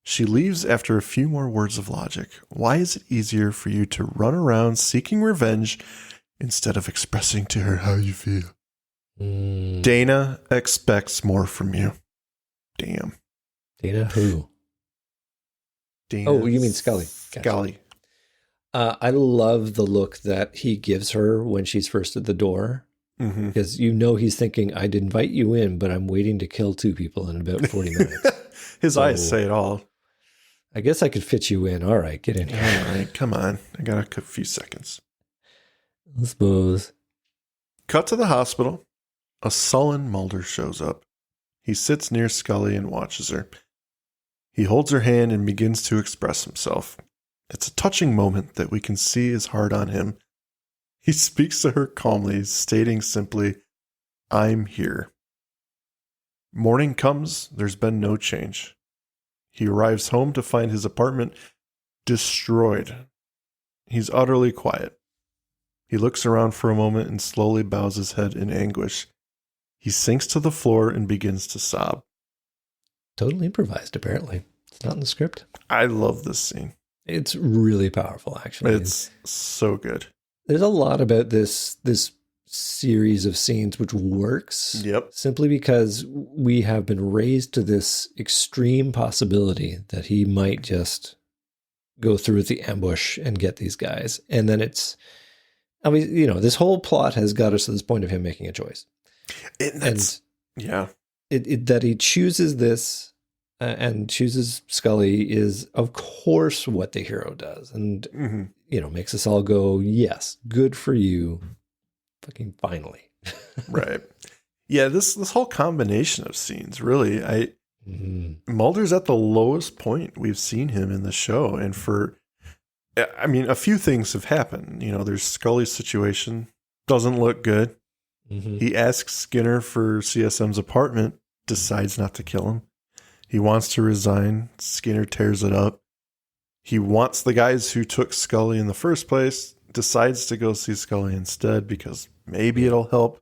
[SPEAKER 1] She leaves after a few more words of logic. Why is it easier for you to run around seeking revenge instead of expressing to her how you feel? Dana expects more from you. Damn.
[SPEAKER 2] Dana who?
[SPEAKER 1] Dana
[SPEAKER 2] you mean Scully. Gotcha.
[SPEAKER 1] Scully.
[SPEAKER 2] I love the look that he gives her when she's first at the door. Because he's thinking, I'd invite you in, but I'm waiting to kill two people in about 40 minutes.
[SPEAKER 1] His eyes say it all.
[SPEAKER 2] I guess I could fit you in. All right, get in here.
[SPEAKER 1] All right, come on. I got a few seconds.
[SPEAKER 2] I suppose.
[SPEAKER 1] Cut to the hospital. A sullen Mulder shows up. He sits near Scully and watches her. He holds her hand and begins to express himself. It's a touching moment that we can see is hard on him. He speaks to her calmly, stating simply, I'm here. Morning comes, there's been no change. He arrives home to find his apartment destroyed. He's utterly quiet. He looks around for a moment and slowly bows his head in anguish. He sinks to the floor and begins to sob.
[SPEAKER 2] Totally improvised, apparently. It's not in the script.
[SPEAKER 1] I love this scene.
[SPEAKER 2] It's really powerful, actually.
[SPEAKER 1] It's so good.
[SPEAKER 2] There's a lot about this series of scenes which works.
[SPEAKER 1] Yep.
[SPEAKER 2] Simply because we have been raised to this extreme possibility that he might just go through with the ambush and get these guys. And then it's, this whole plot has got us to this point of him making a choice. That he chooses this and chooses Scully is, of course, what the hero does. And, makes us all go, yes, good for you. Fucking finally.
[SPEAKER 1] Right. Yeah, this whole combination of scenes, really, Mulder's at the lowest point we've seen him in the show. And a few things have happened. There's Scully's situation, doesn't look good. He asks Skinner for CSM's apartment, decides not to kill him. He wants to resign. Skinner tears it up. He wants the guys who took Scully in the first place, decides to go see Scully instead because maybe it'll help.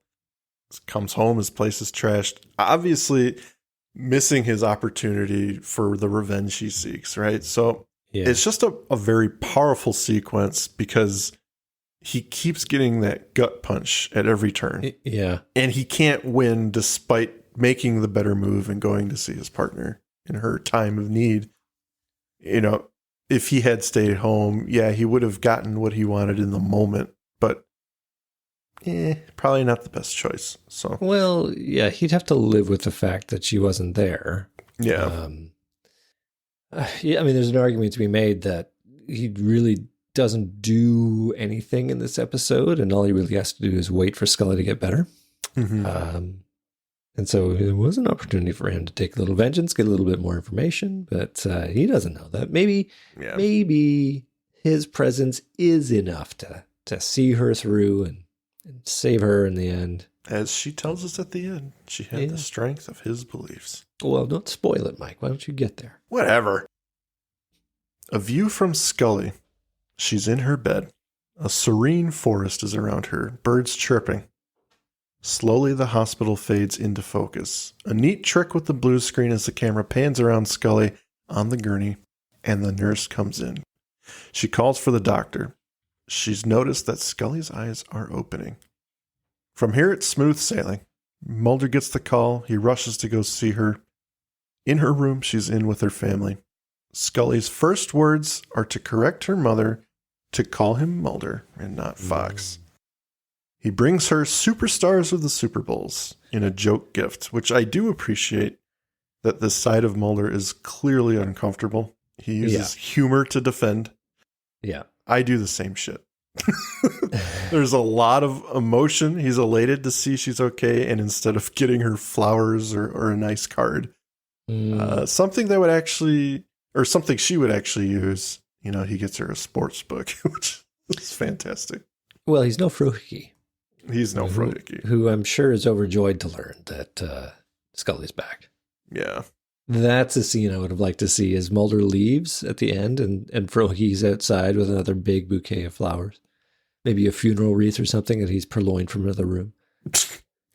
[SPEAKER 1] Comes home, his place is trashed. Obviously missing his opportunity for the revenge he seeks, right? So it's just a very powerful sequence because he keeps getting that gut punch at every turn.
[SPEAKER 2] Yeah.
[SPEAKER 1] And he can't win despite making the better move and going to see his partner in her time of need. You know, if he had stayed home, yeah, he would have gotten what he wanted in the moment, but probably not the best choice. So,
[SPEAKER 2] well, yeah, he'd have to live with the fact that she wasn't there.
[SPEAKER 1] yeah.
[SPEAKER 2] Yeah, I mean, there's an argument to be made that he really doesn't do anything in this episode, and all he really has to do is wait for Scully to get better.
[SPEAKER 1] Mm-hmm.
[SPEAKER 2] And so it was an opportunity for him to take a little vengeance, get a little bit more information, but he doesn't know that. Maybe his presence is enough to see her through and save her in the end.
[SPEAKER 1] As she tells us at the end, she had the strength of his beliefs.
[SPEAKER 2] Well, don't spoil it, Mike. Why don't you get there?
[SPEAKER 1] Whatever. A view from Scully. She's in her bed. A serene forest is around her, birds chirping. Slowly, the hospital fades into focus. A neat trick with the blue screen as the camera pans around Scully on the gurney, and the nurse comes in. She calls for the doctor. She's noticed that Scully's eyes are opening. From here, it's smooth sailing. Mulder gets the call. He rushes to go see her. In her room, she's in with her family. Scully's first words are to correct her mother to call him Mulder and not Fox. He brings her superstars of the Super Bowls in a joke gift, which I do appreciate that this side of Mulder is clearly uncomfortable. He uses humor to defend.
[SPEAKER 2] Yeah.
[SPEAKER 1] I do the same shit. There's a lot of emotion. He's elated to see she's okay, and instead of getting her flowers or a nice card, something that would actually, or something she would actually use, you know, he gets her a sports book, which is fantastic.
[SPEAKER 2] Well, he's no Frohike.
[SPEAKER 1] He's no Frohike.
[SPEAKER 2] Who I'm sure is overjoyed to learn that Scully's back.
[SPEAKER 1] Yeah.
[SPEAKER 2] That's a scene I would have liked to see as Mulder leaves at the end and Frohike's outside with another big bouquet of flowers. Maybe a funeral wreath or something that he's purloined from another room.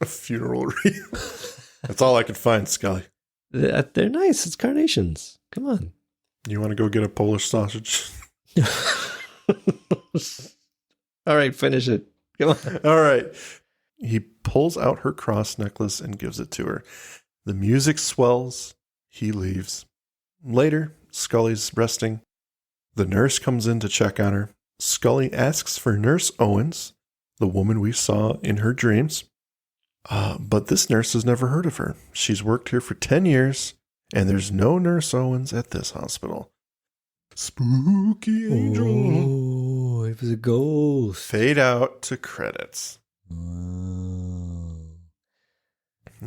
[SPEAKER 1] A funeral wreath. That's all I could find, Scully.
[SPEAKER 2] They're nice. It's carnations. Come on.
[SPEAKER 1] You want to go get a Polish sausage?
[SPEAKER 2] All right, finish it. Come on.
[SPEAKER 1] All right. He pulls out her cross necklace and gives it to her. The music swells. He leaves. Later, Scully's resting. The nurse comes in to check on her. Scully asks for Nurse Owens, the woman we saw in her dreams. But this nurse has never heard of her. She's worked here for 10 years, and there's no Nurse Owens at this hospital. Spooky angel.
[SPEAKER 2] Oh, it was a ghost.
[SPEAKER 1] Fade out to credits.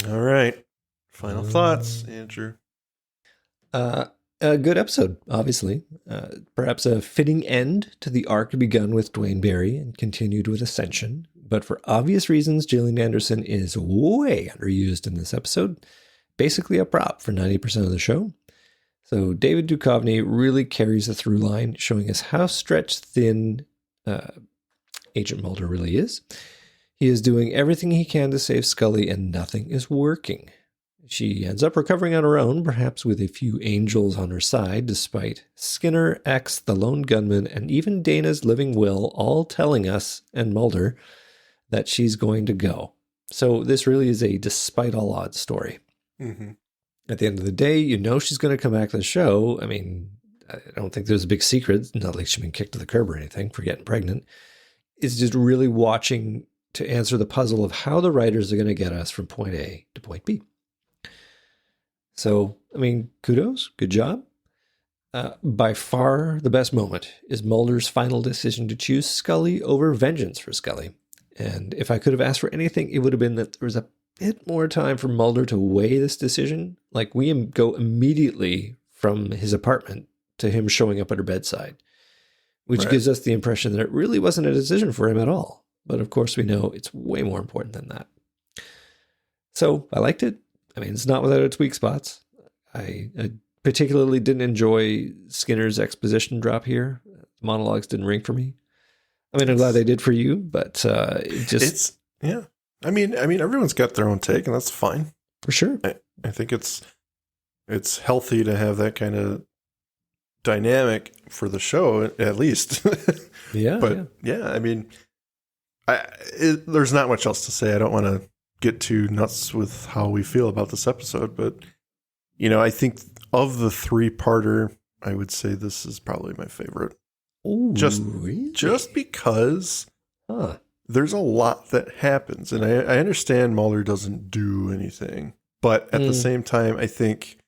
[SPEAKER 1] All right. Final thoughts, Andrew.
[SPEAKER 2] A good episode, obviously. Perhaps a fitting end to the arc begun with Dwayne Barry and continued with Ascension. But for obvious reasons, Gillian Anderson is way underused in this episode. Basically a prop for 90% of the show. So David Duchovny really carries the through line, showing us how stretched thin Agent Mulder really is. He is doing everything he can to save Scully, and nothing is working. She ends up recovering on her own, perhaps with a few angels on her side, despite Skinner, X, the lone gunman, and even Dana's living will all telling us, and Mulder, that she's going to go. So this really is a despite all odds story.
[SPEAKER 1] Mm-hmm.
[SPEAKER 2] At the end of the day, you know she's going to come back to the show. I mean, I don't think there's a big secret. Not like she's been kicked to the curb or anything for getting pregnant. It's just really watching to answer the puzzle of how the writers are going to get us from point A to point B. So, I mean, kudos, good job. By far the best moment is Mulder's final decision to choose Scully over vengeance for Scully. And if I could have asked for anything, it would have been that there was a bit more time for Mulder to weigh this decision. Like, we go immediately from his apartment to him showing up at her bedside, which gives us the impression that it really wasn't a decision for him at all. But of course, we know it's way more important than that. So I liked it. I mean, it's not without its weak spots. I particularly didn't enjoy Skinner's exposition drop here. Monologues didn't ring for me. I mean, I'm glad they did for you, but it just...
[SPEAKER 1] Yeah. I mean, everyone's got their own take, and that's fine.
[SPEAKER 2] For sure.
[SPEAKER 1] I think it's healthy to have that kind of dynamic for the show, at least.
[SPEAKER 2] Yeah.
[SPEAKER 1] But yeah, I mean, There's not much else to say. I don't want to get too nuts with how we feel about this episode, but I think of the 3-parter, I would say this is probably my favorite.
[SPEAKER 2] Ooh,
[SPEAKER 1] just
[SPEAKER 2] really?
[SPEAKER 1] just because there's a lot that happens, and I understand Mulder doesn't do anything, but at the same time, I think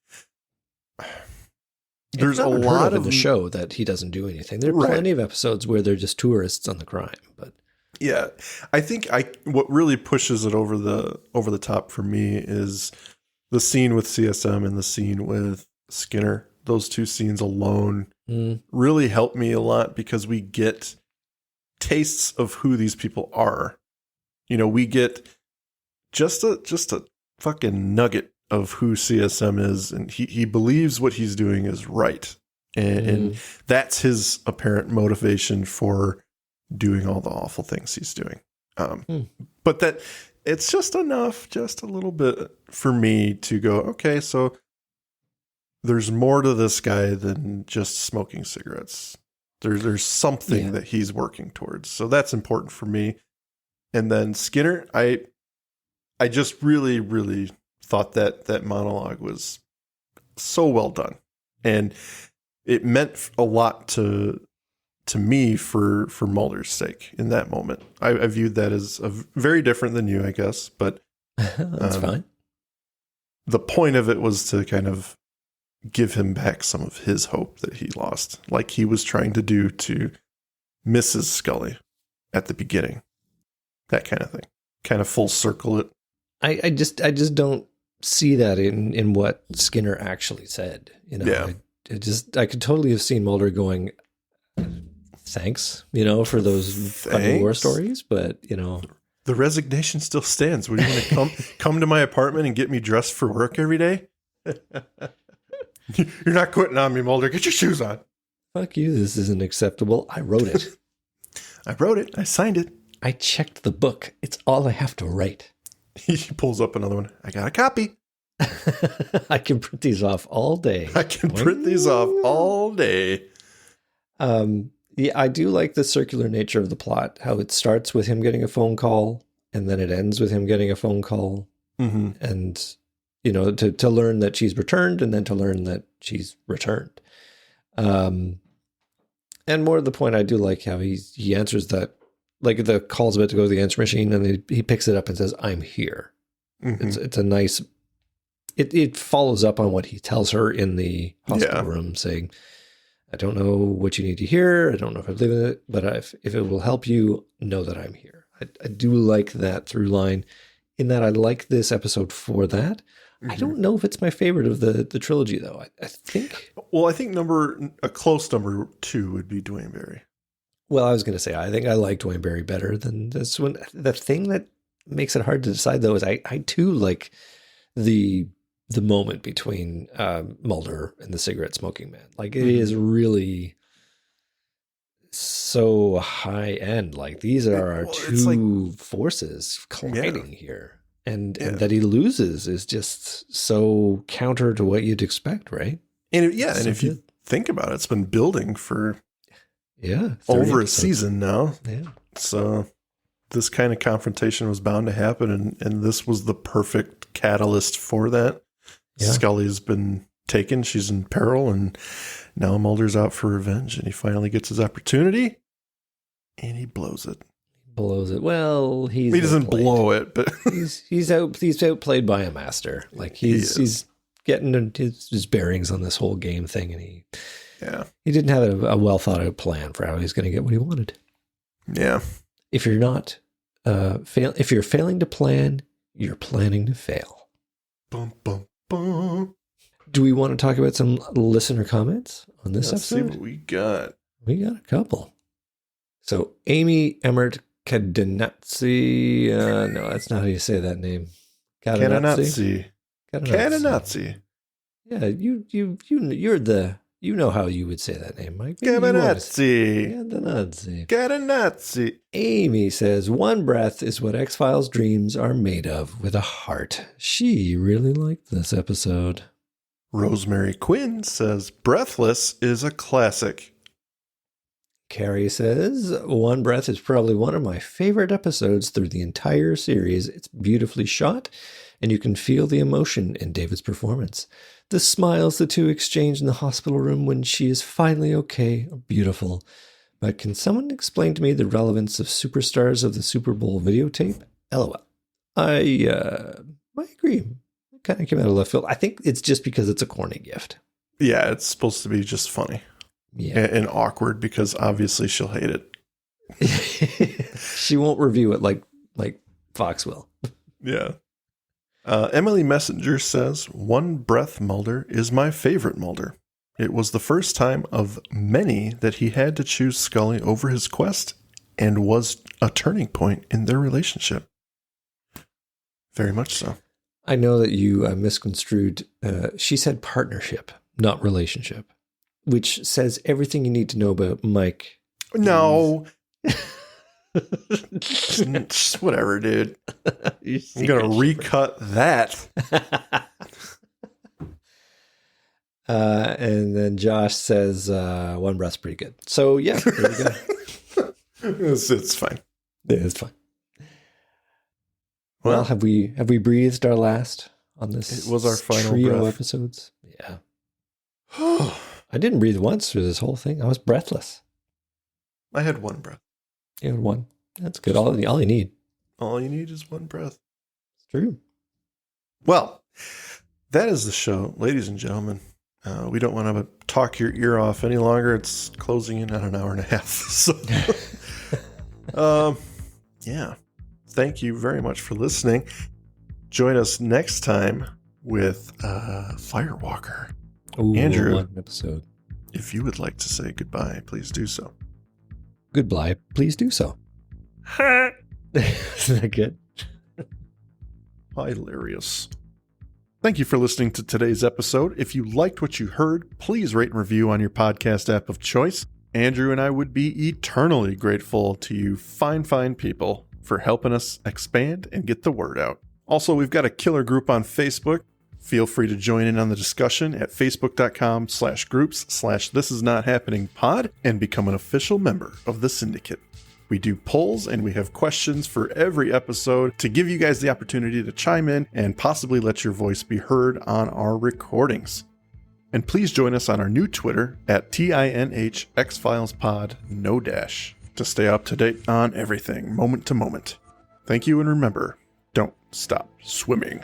[SPEAKER 1] there's a lot of
[SPEAKER 2] the show that he doesn't do anything. There are plenty of episodes where they're just tourists on the crime, but
[SPEAKER 1] yeah, I think what really pushes it over the top for me is the scene with CSM and the scene with Skinner. Those 2 scenes alone really help me a lot because we get tastes of who these people are. We get just a fucking nugget of who CSM is, and he believes what he's doing is right. And that's his apparent motivation for doing all the awful things he's doing. But that it's just enough, just a little bit for me to go, okay, so there's more to this guy than just smoking cigarettes. There's something that he's working towards. So that's important for me. And then Skinner, I just really, really thought that monologue was so well done. And it meant a lot to me for Mulder's sake in that moment. I viewed that as very different than you, I guess. But
[SPEAKER 2] that's fine.
[SPEAKER 1] The point of it was to kind of give him back some of his hope that he lost, like he was trying to do to Mrs. Scully at the beginning. That kind of thing. Kind of full circle it.
[SPEAKER 2] I just don't see that in what Skinner actually said. I could totally have seen Mulder going, thanks, for those funny war stories, but
[SPEAKER 1] the resignation still stands. What are you going to come to my apartment and get me dressed for work every day? You're not quitting on me, Mulder. Get your shoes on.
[SPEAKER 2] Fuck you. This isn't acceptable. I wrote it.
[SPEAKER 1] I signed it.
[SPEAKER 2] I checked the book. It's all I have to write.
[SPEAKER 1] He pulls up another one. I got a copy.
[SPEAKER 2] I can print these off all day. Yeah, I do like the circular nature of the plot, how it starts with him getting a phone call and then it ends with him getting a phone call. Mm-hmm. And, to learn that she's returned and then to learn that she's returned. And more to the point, I do like how he answers that, like the call's about to go to the answer machine and he picks it up and says, I'm here. Mm-hmm. It's a nice, it follows up on what he tells her in the hospital room saying, I don't know what you need to hear. I don't know if I believe in it, but if it will help you, know that I'm here. I do like that through line in that I like this episode for that. Mm-hmm. I don't know if it's my favorite of the trilogy, though. I think.
[SPEAKER 1] Well, I think a close number 2 would be Dwayne Barry.
[SPEAKER 2] Well, I was going to say, I think I like Dwayne Barry better than this one. The thing that makes it hard to decide, though, is I too like the moment between Mulder and the cigarette smoking man. Like it is really so high end. Like these are our two forces colliding here. And that he loses is just so counter to what you'd expect, right?
[SPEAKER 1] And if you think about it, it's been building for over a season now. Yeah. So this kind of confrontation was bound to happen, and this was the perfect catalyst for that. Yeah. Scully's been taken. She's in peril, and now Mulder's out for revenge, and he finally gets his opportunity, and he blows it.
[SPEAKER 2] Well, he
[SPEAKER 1] doesn't blow it, but
[SPEAKER 2] he's outplayed by a master. Like he's getting his bearings on this whole game thing, and he didn't have a well thought out plan for how he's going to get what he wanted.
[SPEAKER 1] Yeah.
[SPEAKER 2] If you're not if you're failing to plan, you're planning to fail.
[SPEAKER 1] Bum bum bum.
[SPEAKER 2] Do we want to talk about some listener comments on this episode?
[SPEAKER 1] Let's see what we got.
[SPEAKER 2] We got a couple. So Amy Emmert Cadenazzi. No, that's not how you say that name.
[SPEAKER 1] Cadenazzi.
[SPEAKER 2] Yeah, you know how you would say that name, Mike.
[SPEAKER 1] Cadenazzi.
[SPEAKER 2] Amy says, one breath is what X-Files dreams are made of, with a heart. She really liked this episode.
[SPEAKER 1] Rosemary Quinn says, Breathless is a classic.
[SPEAKER 2] Carrie says, One Breath is probably one of my favorite episodes through the entire series. It's beautifully shot, and you can feel the emotion in David's performance. The smiles the two exchange in the hospital room when she is finally okay are beautiful. But can someone explain to me the relevance of superstars of the Super Bowl videotape? LOL. I agree. It kind of came out of left field. I think it's just because it's a corny gift.
[SPEAKER 1] Yeah, it's supposed to be just funny.
[SPEAKER 2] Yeah.
[SPEAKER 1] And awkward because obviously she'll hate it.
[SPEAKER 2] She won't review it like Fox will.
[SPEAKER 1] Yeah. Emily Messenger says, One Breath Mulder is my favorite Mulder. It was the first time of many that he had to choose Scully over his quest and was a turning point in their relationship. Very much so.
[SPEAKER 2] I know that you misconstrued. She said partnership, not relationship, which says everything you need to know about Mike.
[SPEAKER 1] No. Just whatever, dude. I'm going to recut that.
[SPEAKER 2] And then Josh says One Breath's pretty good. So, yeah, there we go.
[SPEAKER 1] It's fine.
[SPEAKER 2] Yeah, it's fine. Well, have we breathed our last on this?
[SPEAKER 1] It was our final
[SPEAKER 2] trio
[SPEAKER 1] breath.
[SPEAKER 2] episodes. Yeah. I didn't breathe once through this whole thing. I was breathless.
[SPEAKER 1] I had one breath.
[SPEAKER 2] You had one. That's good. All you need.
[SPEAKER 1] All you need is one breath.
[SPEAKER 2] It's true.
[SPEAKER 1] Well, that is the show, ladies and gentlemen. We don't want to talk your ear off any longer. It's closing in on an hour and a half. So, yeah. Thank you very much for listening. Join us next time with Firewalker.
[SPEAKER 2] Ooh,
[SPEAKER 1] Andrew,
[SPEAKER 2] one episode.
[SPEAKER 1] If you would like to say goodbye, please do so.
[SPEAKER 2] Goodbye. Please do so. Isn't that good?
[SPEAKER 1] Hilarious. Thank you for listening to today's episode. If you liked what you heard, please rate and review on your podcast app of choice. Andrew and I would be eternally grateful to you fine people for helping us expand and get the word out. Also, we've got a killer group on Facebook. Feel free to join in on the discussion at facebook.com/groups/thisisnothappeningpod and become an official member of the syndicate. We do polls and we have questions for every episode to give you guys the opportunity to chime in and possibly let your voice be heard on our recordings. And please join us on our new Twitter at TINHXFilesPod, no dash, to stay up to date on everything, moment to moment. Thank you, and remember, don't stop swimming.